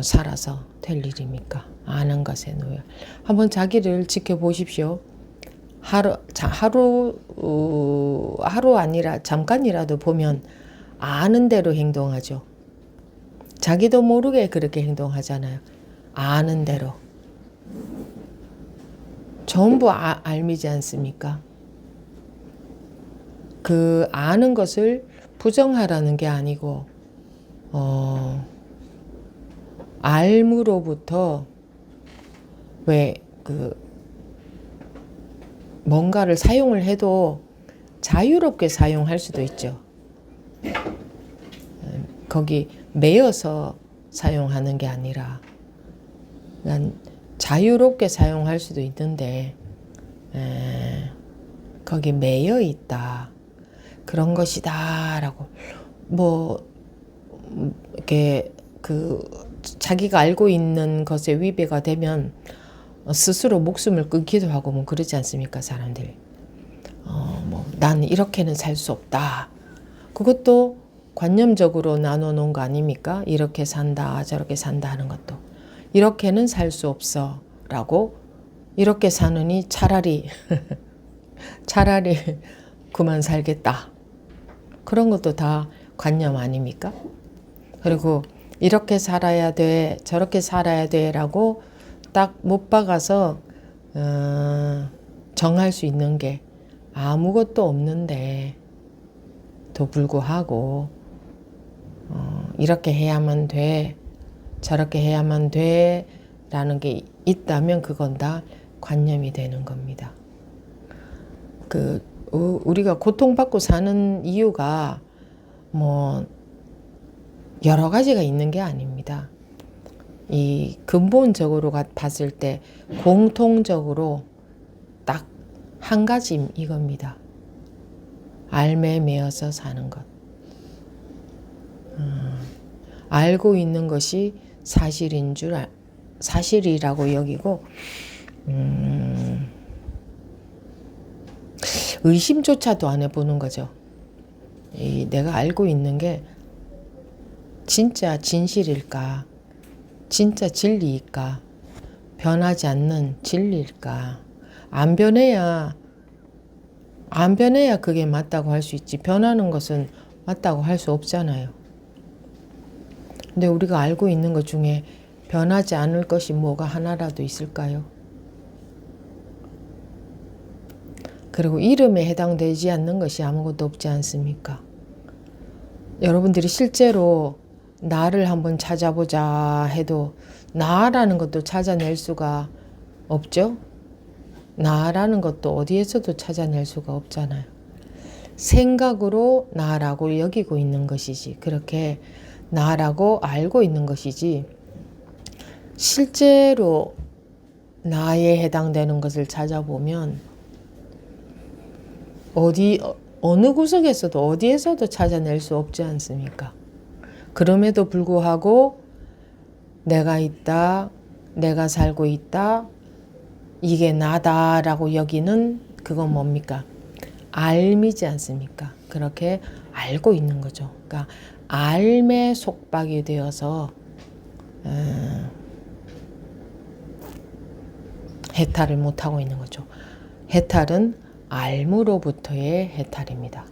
살아서 될 일입니까? 아는 것의 노예. 한번 자기를 지켜보십시오. 하루 아니라 잠깐이라도 보면 아는 대로 행동하죠. 자기도 모르게 그렇게 행동하잖아요. 아는 대로. 전부 알미지 않습니까? 그 아는 것을 부정하라는 게 아니고 알무로부터 뭔가를 사용을 해도 자유롭게 사용할 수도 있죠. 거기 매여서 사용하는 게 아니라 그냥 자유롭게 사용할 수도 있는데 거기 매여 있다. 그런 것이다라고 뭐 이렇게 자기가 알고 있는 것에 위배가 되면 스스로 목숨을 끊기도 하고 뭐 그러지 않습니까, 사람들이. 난 이렇게는 살 수 없다. 그것도 관념적으로 나눠 놓은 거 아닙니까? 이렇게 산다, 저렇게 산다 하는 것도. 이렇게는 살 수 없어 라고 이렇게 사느니 차라리 그만 살겠다. 그런 것도 다 관념 아닙니까? 그리고 이렇게 살아야 돼, 저렇게 살아야 돼 라고 딱 못 박아서 정할 수 있는 게 아무것도 없는데 도 불구하고 이렇게 해야만 돼, 저렇게 해야만 돼 라는 게 있다면 그건 다 관념이 되는 겁니다. 우리가 고통받고 사는 이유가 뭐 여러 가지가 있는 게 아닙니다. 이 근본적으로 봤을 때 공통적으로 딱 한 가지 이겁니다. 알매 매여서 사는 것. 알고 있는 것이 사실이라고 여기고 의심조차도 안 해보는 거죠. 내가 알고 있는 게 진짜 진실일까? 진짜 진리일까? 변하지 않는 진리일까? 안 변해야 그게 맞다고 할 수 있지. 변하는 것은 맞다고 할 수 없잖아요. 근데 우리가 알고 있는 것 중에 변하지 않을 것이 뭐가 하나라도 있을까요? 그리고 이름에 해당되지 않는 것이 아무것도 없지 않습니까? 여러분들이 실제로 나를 한번 찾아보자 해도 나라는 것도 찾아낼 수가 없죠? 나라는 것도 어디에서도 찾아낼 수가 없잖아요. 생각으로 나라고 여기고 있는 것이지, 그렇게 나라고 알고 있는 것이지, 실제로 나에 해당되는 것을 찾아보면 어느 구석에서도 어디에서도 찾아낼 수 없지 않습니까? 그럼에도 불구하고 내가 있다, 내가 살고 있다, 이게 나다라고 여기는 그건 뭡니까? 알미지 않습니까? 그렇게 알고 있는 거죠. 그러니까 알매 속박이 되어서 해탈을 못하고 있는 거죠. 해탈은 알무로부터의 해탈입니다.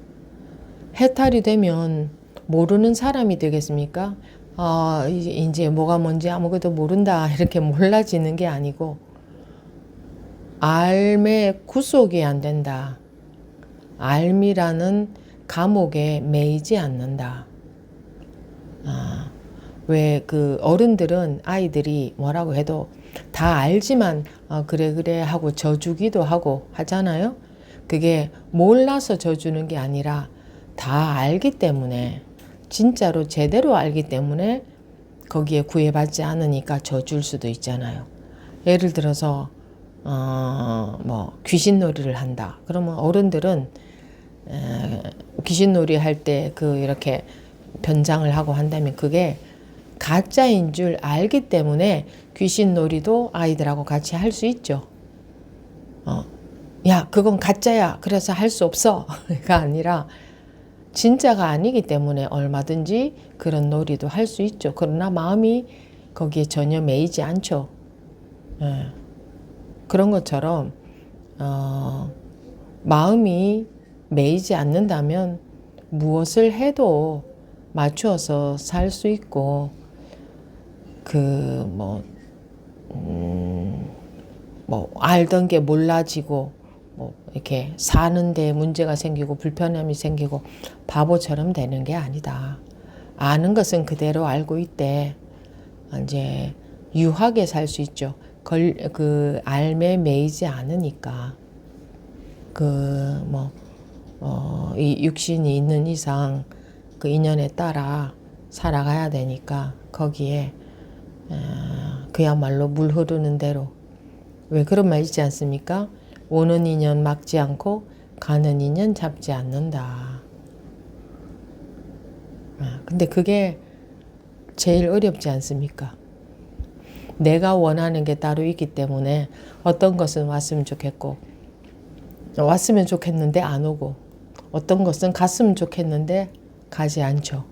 해탈이 되면 모르는 사람이 되겠습니까? 이제 뭐가 뭔지 아무것도 모른다 이렇게 몰라지는 게 아니고 알매 구속이 안 된다. 알미라는 감옥에 매이지 않는다. 왜 어른들은 아이들이 뭐라고 해도 다 알지만 그래 하고 져주기도 하고 하잖아요. 그게 몰라서 져주는 게 아니라 다 알기 때문에, 진짜로 제대로 알기 때문에 거기에 구애받지 않으니까 져줄 수도 있잖아요. 예를 들어서 귀신놀이를 한다. 그러면 어른들은 귀신놀이 할 때 이렇게 변장을 하고 한다면 그게 가짜인 줄 알기 때문에 귀신놀이도 아이들하고 같이 할 수 있죠. 야, 그건 가짜야. 그래서 할 수 없어.가 아니라 진짜가 아니기 때문에 얼마든지 그런 놀이도 할 수 있죠. 그러나 마음이 거기에 전혀 매이지 않죠. 그런 것처럼 마음이 매이지 않는다면 무엇을 해도 맞추어서 살 수 있고 알던 게 몰라지고 이렇게 사는데 문제가 생기고 불편함이 생기고 바보처럼 되는 게 아니다. 아는 것은 그대로 알고 있대. 이제 유하게 살 수 있죠. 알매 매이지 않으니까. 이 육신이 있는 이상 그 인연에 따라 살아가야 되니까 거기에 그야말로 물 흐르는 대로. 왜 그런 말 있지 않습니까? 오는 인연 막지 않고 가는 인연 잡지 않는다. 근데 그게 제일 어렵지 않습니까? 내가 원하는 게 따로 있기 때문에 어떤 것은 왔으면 좋겠고, 왔으면 좋겠는데 안 오고, 어떤 것은 갔으면 좋겠는데 가지 않죠.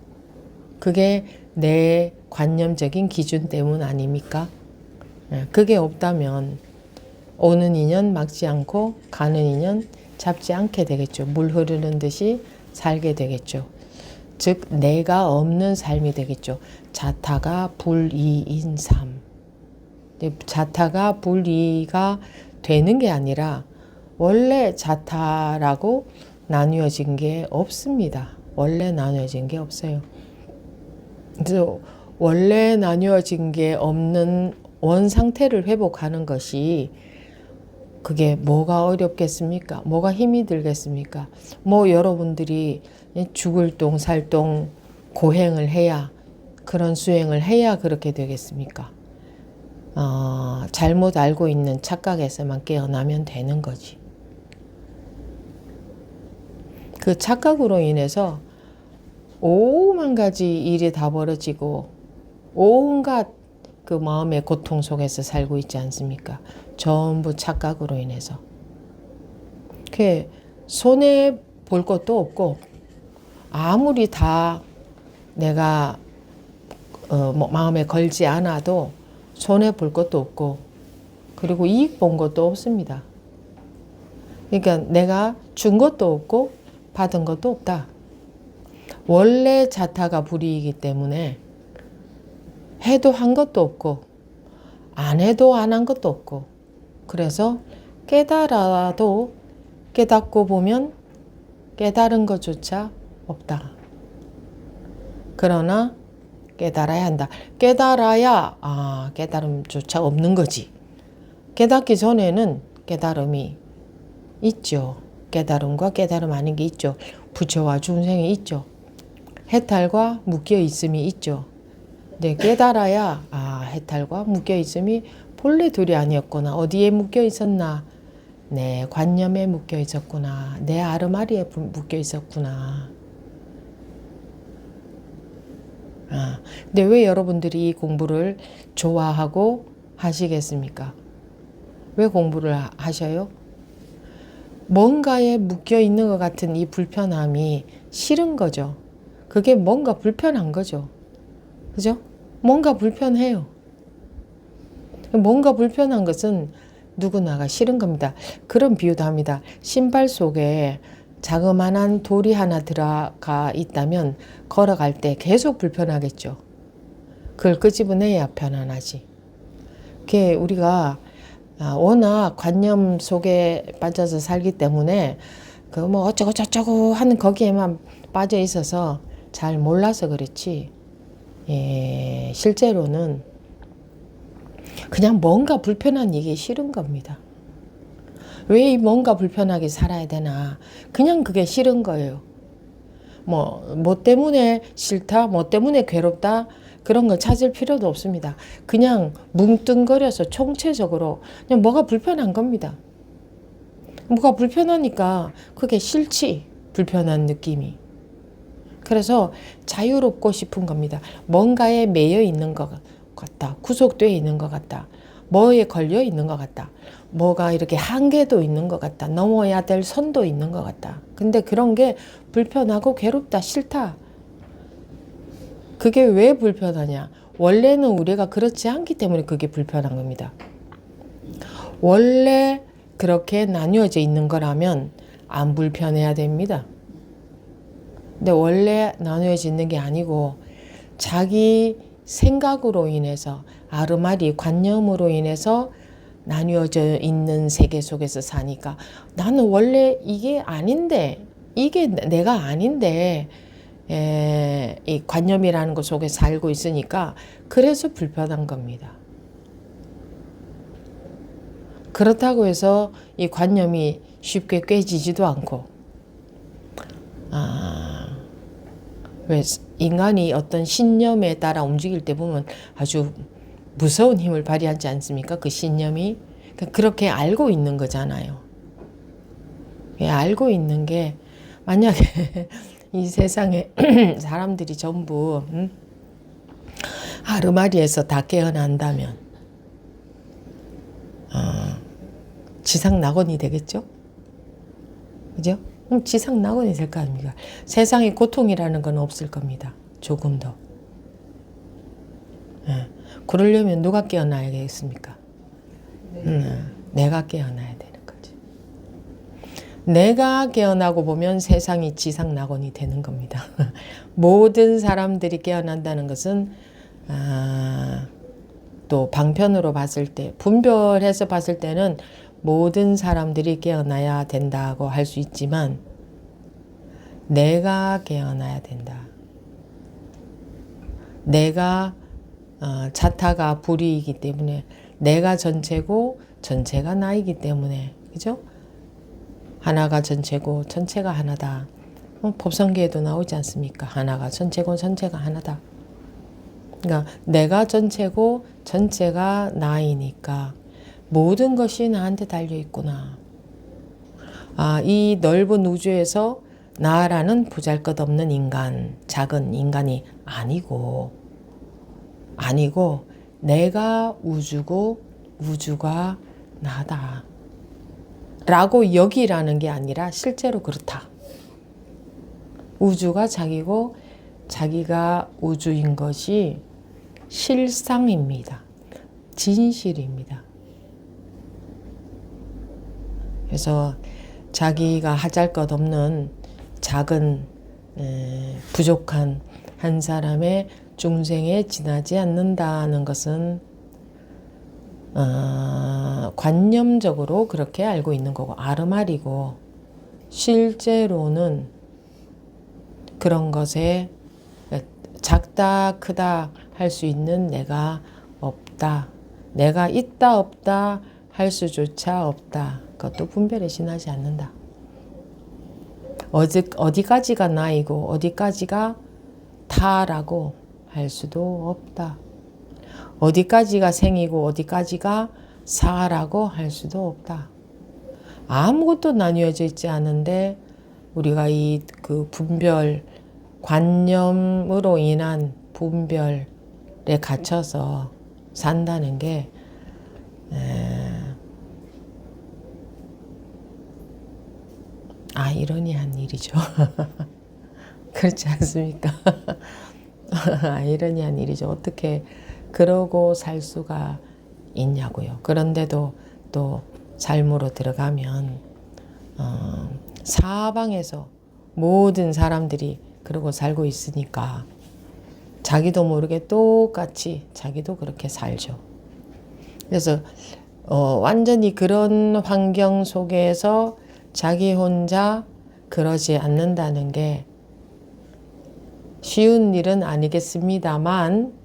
그게 내 관념적인 기준 때문 아닙니까? 그게 없다면 오는 인연 막지 않고 가는 인연 잡지 않게 되겠죠. 물 흐르는 듯이 살게 되겠죠. 즉 내가 없는 삶이 되겠죠. 자타가 불이인 삶. 자타가 불이가 되는 게 아니라 원래 자타라고 나뉘어진 게 없습니다. 원래 나뉘어진 게 없어요. 그래서 원래 나뉘어진 게 없는 원 상태를 회복하는 것이 그게 뭐가 어렵겠습니까? 뭐가 힘이 들겠습니까? 뭐 여러분들이 죽을 똥 살똥 고행을 해야, 그런 수행을 해야 그렇게 되겠습니까? 잘못 알고 있는 착각에서만 깨어나면 되는 거지. 그 착각으로 인해서 오만 가지 일이 다 벌어지고 온갖 그 마음의 고통 속에서 살고 있지 않습니까? 전부 착각으로 인해서. 그 손해 볼 것도 없고 아무리 다 내가 마음에 걸지 않아도 손해 볼 것도 없고, 그리고 이익 본 것도 없습니다. 그러니까 내가 준 것도 없고 받은 것도 없다. 원래 자타가 불이이기 때문에 해도 한 것도 없고 안 해도 안 한 것도 없고, 그래서 깨달아도 깨닫고 보면 깨달은 것조차 없다. 그러나 깨달아야 한다. 깨달아야 깨달음조차 없는 거지. 깨닫기 전에는 깨달음이 있죠. 깨달음과 깨달음 아닌 게 있죠. 부처와 중생이 있죠. 해탈과 묶여 있음이 있죠. 네, 깨달아야 해탈과 묶여 있음이 본래 둘이 아니었구나. 어디에 묶여 있었나? 내 관념에 묶여 있었구나. 내 아르마리에 묶여 있었구나. 근데 왜 여러분들이 이 공부를 좋아하고 하시겠습니까? 왜 공부를 하셔요? 뭔가에 묶여 있는 것 같은 이 불편함이 싫은 거죠. 그게 뭔가 불편한 거죠. 그죠? 뭔가 불편해요. 뭔가 불편한 것은 누구나가 싫은 겁니다. 그런 비유도 합니다. 신발 속에 자그마한 돌이 하나 들어가 있다면 걸어갈 때 계속 불편하겠죠. 그걸 끄집어내야 편안하지. 그게 우리가 워낙 관념 속에 빠져서 살기 때문에 그 뭐 어쩌고 저쩌고 하는 거기에만 빠져 있어서 잘 몰라서 그렇지. 실제로는 그냥 뭔가 불편한 이게 싫은 겁니다. 왜 뭔가 불편하게 살아야 되나? 그냥 그게 싫은 거예요. 뭐 때문에 싫다, 뭐 때문에 괴롭다, 그런 걸 찾을 필요도 없습니다. 그냥 뭉뚱거려서 총체적으로 그냥 뭐가 불편한 겁니다. 뭐가 불편하니까 그게 싫지, 불편한 느낌이. 그래서 자유롭고 싶은 겁니다. 뭔가에 매여 있는 것 같다. 구속되어 있는 것 같다. 뭐에 걸려 있는 것 같다. 뭐가 이렇게 한계도 있는 것 같다. 넘어야 될 선도 있는 것 같다. 근데 그런 게 불편하고 괴롭다, 싫다. 그게 왜 불편하냐? 원래는 우리가 그렇지 않기 때문에 그게 불편한 겁니다. 원래 그렇게 나뉘어져 있는 거라면 안 불편해야 됩니다. 근데 원래 나누어져 있는 게 아니고 자기 생각으로 인해서, 아르마리 관념으로 인해서 나뉘어져 있는 세계 속에서 사니까 나는 원래 이게 아닌데, 이게 내가 아닌데 이 관념이라는 것 속에 살고 있으니까 그래서 불편한 겁니다. 그렇다고 해서 이 관념이 쉽게 깨지지도 않고, 왜 인간이 어떤 신념에 따라 움직일 때 보면 아주 무서운 힘을 발휘하지 않습니까? 그 신념이. 그렇게 알고 있는 거잖아요. 알고 있는 게 만약에 이 세상에 사람들이 전부 아르마리에서 다 깨어난다면 지상 낙원이 되겠죠? 그죠? 지상 낙원이 될 거 아닙니까? 세상에 고통이라는 건 없을 겁니다. 조금 더. 그러려면 누가 깨어나야겠습니까? 내가 깨어나야 되는 거지. 내가 깨어나고 보면 세상이 지상 낙원이 되는 겁니다. 모든 사람들이 깨어난다는 것은 또 방편으로 봤을 때, 분별해서 봤을 때는 모든 사람들이 깨어나야 된다고 할 수 있지만 내가 깨어나야 된다. 내가 자타가 불이이기 때문에 내가 전체고 전체가 나이기 때문에, 그죠? 하나가 전체고 전체가 하나다. 법성계에도 나오지 않습니까? 하나가 전체고 전체가 하나다. 그러니까 내가 전체고 전체가 나이니까 모든 것이 나한테 달려 있구나. 이 넓은 우주에서 나라는 보잘것없는 인간, 작은 인간이 아니고 내가 우주고 우주가 나다 라고 여기라는 게 아니라 실제로 그렇다. 우주가 자기고 자기가 우주인 것이 실상입니다. 진실입니다. 그래서 자기가 하잘것없는 작은 부족한 한 사람의 중생에 지나지 않는다는 것은 관념적으로 그렇게 알고 있는 거고 아르말이고, 실제로는 그런 것에 작다 크다 할 수 있는 내가 없다. 내가 있다 없다 할 수조차 없다. 그것도 분별에 지나지 않는다. 어디까지가 나이고 어디까지가 타라고 할 수도 없다. 어디까지가 생이고 어디까지가 사라고 할 수도 없다. 아무것도 나뉘어져 있지 않은데 우리가 그 분별, 관념으로 인한 분별에 갇혀서 산다는 게 아이러니한 일이죠. 그렇지 않습니까? 아이러니한 일이죠. 어떻게 그러고 살 수가 있냐고요. 그런데도 또 삶으로 들어가면 사방에서 모든 사람들이 그러고 살고 있으니까 자기도 모르게 똑같이 자기도 그렇게 살죠. 그래서 완전히 그런 환경 속에서 자기 혼자 그러지 않는다는 게 쉬운 일은 아니겠습니다만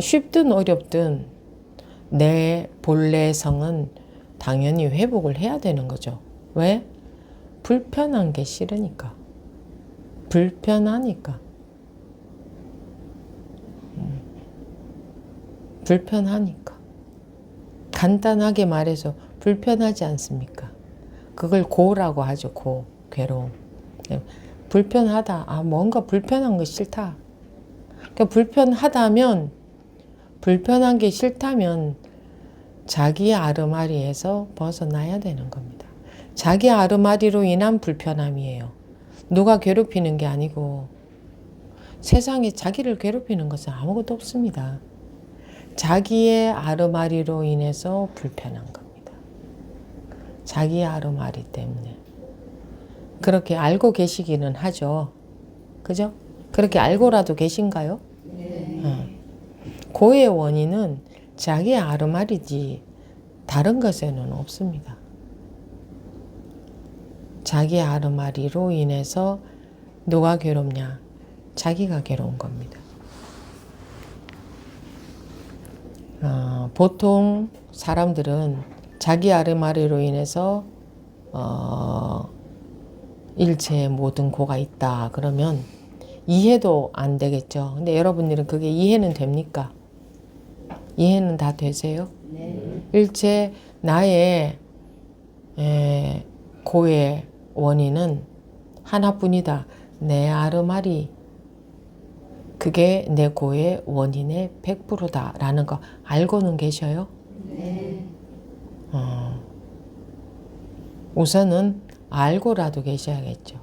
쉽든 어렵든 내 본래 성은 당연히 회복을 해야 되는 거죠. 왜? 불편한 게 싫으니까. 불편하니까. 불편하니까. 간단하게 말해서 불편하지 않습니까? 그걸 고라고 하죠. 고, 괴로움. 불편하다. 뭔가 불편한 거 싫다. 그러니까 불편한 게 싫다면 자기 아르마리에서 벗어나야 되는 겁니다. 자기 아르마리로 인한 불편함이에요. 누가 괴롭히는 게 아니고 세상에 자기를 괴롭히는 것은 아무것도 없습니다. 자기의 아르마리로 인해서 불편한 겁니다. 자기 아르마리 때문에. 그렇게 알고 계시기는 하죠. 그죠? 그렇게 알고라도 계신가요? 네. 고의 원인은 자기 아르마리지 다른 것에는 없습니다. 자기 아르마리로 인해서 누가 괴롭냐? 자기가 괴로운 겁니다. 보통 사람들은 자기 아르마리로 인해서 일체의 모든 고가 있다 그러면 이해도 안 되겠죠. 근데 여러분들은 그게 이해는 됩니까? 이해는 다 되세요? 네. 일체 나의 고의 원인은 하나뿐이다. 내 아르마리 그게 내 고의 원인의 100%다 라는 거 알고는 계셔요? 네. 우선은 알고라도 계셔야겠죠.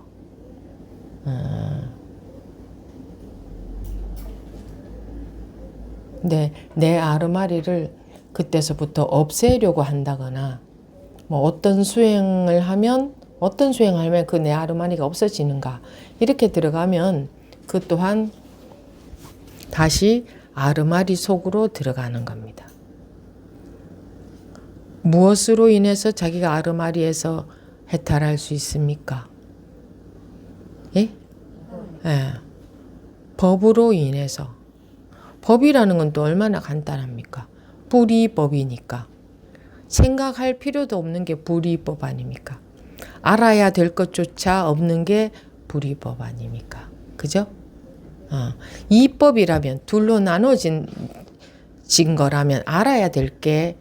근데 내 아르마리를 그때서부터 없애려고 한다거나 뭐 어떤 수행을 하면 그 내 아르마리가 없어지는가 이렇게 들어가면 그 또한 다시 아르마리 속으로 들어가는 겁니다. 무엇으로 인해서 자기가 아르마리에서 해탈할 수 있습니까? 예? 예. 법으로 인해서. 법이라는 건 또 얼마나 간단합니까? 불이법이니까. 생각할 필요도 없는 게 불이법 아닙니까? 알아야 될 것조차 없는 게 불이법 아닙니까? 그죠? 이법이라면 둘로 나눠진 거라면 알아야 될 게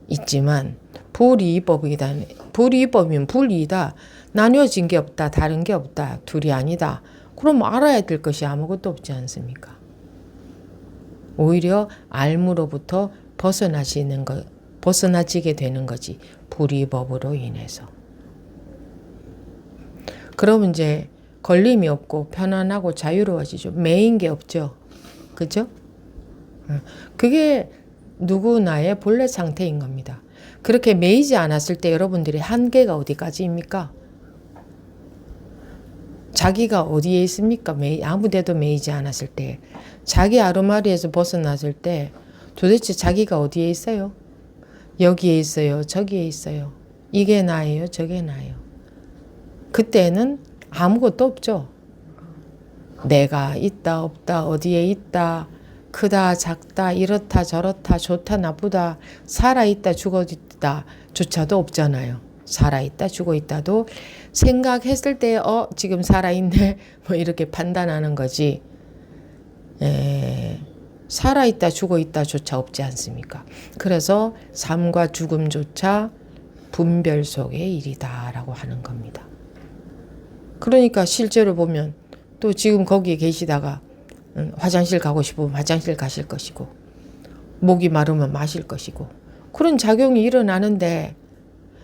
있지만 불이법이면 불이다. 나뉘어진 게 없다. 다른 게 없다. 둘이 아니다. 그럼 알아야 될 것이 아무것도 없지 않습니까? 오히려 알무로부터 벗어나지게 되는 거지. 불이법으로 인해서. 그럼 이제 걸림이 없고 편안하고 자유로워지죠. 매인 게 없죠. 그죠? 그게 누구나의 본래 상태인 겁니다. 그렇게 매이지 않았을 때 여러분들의 한계가 어디까지입니까? 자기가 어디에 있습니까? 아무데도 매이지 않았을 때. 자기 아르마리에서 벗어났을 때 도대체 자기가 어디에 있어요? 여기에 있어요? 저기에 있어요? 이게 나예요? 저게 나예요? 그때는 아무것도 없죠. 내가 있다 없다 어디에 있다 크다 작다 이렇다 저렇다 좋다 나쁘다 살아있다 죽어있다 조차도 없잖아요. 살아있다 죽어있다도 생각했을 때 지금 살아있네 뭐 이렇게 판단하는 거지. 살아있다 죽어있다 조차 없지 않습니까? 그래서 삶과 죽음조차 분별 속의 일이다 라고 하는 겁니다. 그러니까 실제로 보면 또 지금 거기에 계시다가 화장실 가고 싶으면 화장실 가실 것이고 목이 마르면 마실 것이고 그런 작용이 일어나는데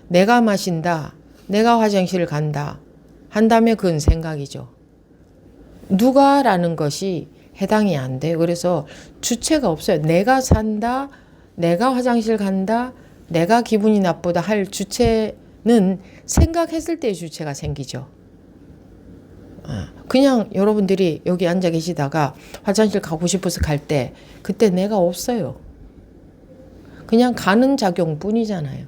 내가 마신다, 내가 화장실을 간다 한다면 그건 생각이죠. 누가라는 것이 해당이 안 돼요. 그래서 주체가 없어요. 내가 산다, 내가 화장실 간다, 내가 기분이 나쁘다 할 주체는 생각했을 때 주체가 생기죠. 그냥 여러분들이 여기 앉아 계시다가 화장실 가고 싶어서 갈 때 그때 내가 없어요. 그냥 가는 작용뿐이잖아요.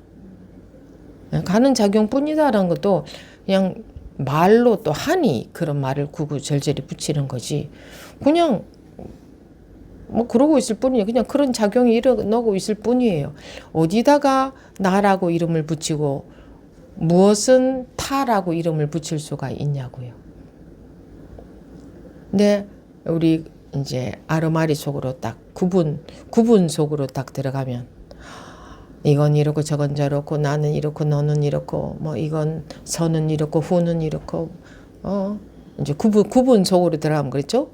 가는 작용뿐이다라는 것도 그냥 말로 또 하니 그런 말을 구구절절히 붙이는 거지. 그냥 뭐 그러고 있을 뿐이에요. 그냥 그런 작용이 일어나고 있을 뿐이에요. 어디다가 나라고 이름을 붙이고 무엇은 타라고 이름을 붙일 수가 있냐고요. 근데 우리 이제 아르마리 속으로 딱 구분 속으로 딱 들어가면 이건 이렇고 저건 저렇고 나는 이렇고 너는 이렇고 뭐 이건 선은 이렇고 후는 이렇고 이제 구분 속으로 들어가면 그랬죠?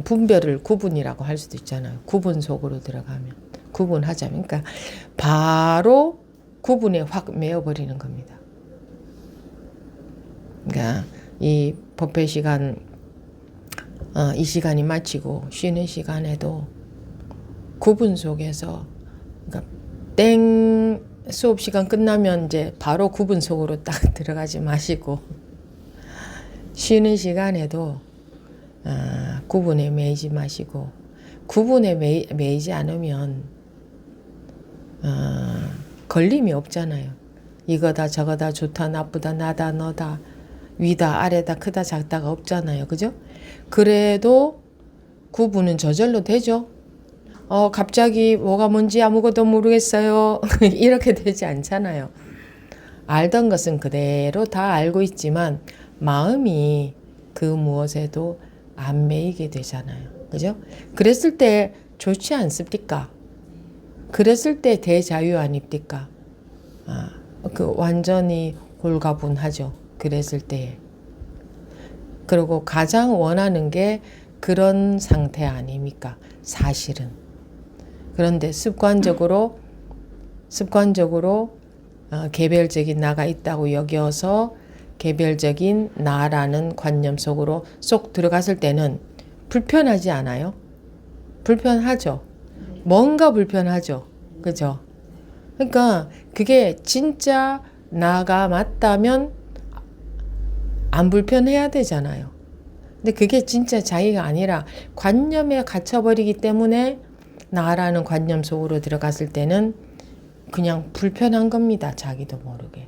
분별을 구분이라고 할 수도 있잖아요. 구분 속으로 들어가면 구분하자면 그러니까 바로 구분에 확 메어버리는 겁니다. 그러니까 이 법회 시간 이 시간이 마치고 쉬는 시간에도 구분 속에서 그러니까 땡 수업 시간 끝나면 이제 바로 구분 속으로 딱 들어가지 마시고 쉬는 시간에도 구분에 매이지 마시고 구분에 매이지 않으면 걸림이 없잖아요. 이거다 저거다 좋다 나쁘다 나다 너다 위다 아래다 크다 작다가 없잖아요. 그죠? 그래도 구분은 저절로 되죠. 갑자기 뭐가 뭔지 아무것도 모르겠어요. 이렇게 되지 않잖아요. 알던 것은 그대로 다 알고 있지만 마음이 그 무엇에도 안 매이게 되잖아요. 그죠? 그랬을 때 좋지 않습니까? 그랬을 때 대자유 아닙니까? 그 완전히 홀가분하죠. 그랬을 때. 그리고 가장 원하는 게 그런 상태 아닙니까? 사실은. 그런데 습관적으로 개별적인 나가 있다고 여겨서 개별적인 나라는 관념 속으로 쏙 들어갔을 때는 불편하지 않아요? 불편하죠. 뭔가 불편하죠. 그죠? 그러니까 그게 진짜 나가 맞다면 안 불편해야 되잖아요. 근데 그게 진짜 자기가 아니라 관념에 갇혀버리기 때문에 나라는 관념 속으로 들어갔을 때는 그냥 불편한 겁니다. 자기도 모르게.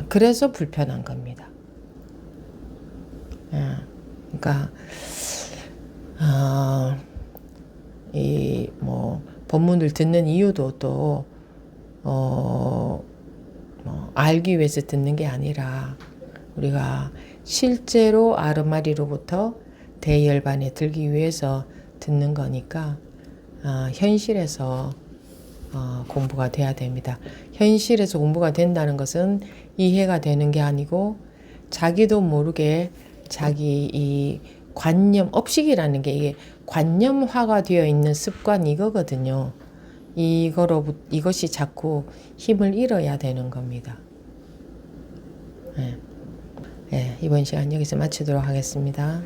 그래서 불편한 겁니다. 그러니까 이 뭐 본문을 듣는 이유도 또 뭐 알기 위해서 듣는 게 아니라 우리가 실제로 아르마리로부터 대열반에 들기 위해서 듣는 거니까 현실에서 공부가 돼야 됩니다. 현실에서 공부가 된다는 것은 이해가 되는 게 아니고 자기도 모르게 자기 이 관념, 업식이라는 게 이게 관념화가 되어 있는 습관 이거거든요. 이것이 자꾸 힘을 잃어야 되는 겁니다. 네. 네, 이번 시간 여기서 마치도록 하겠습니다.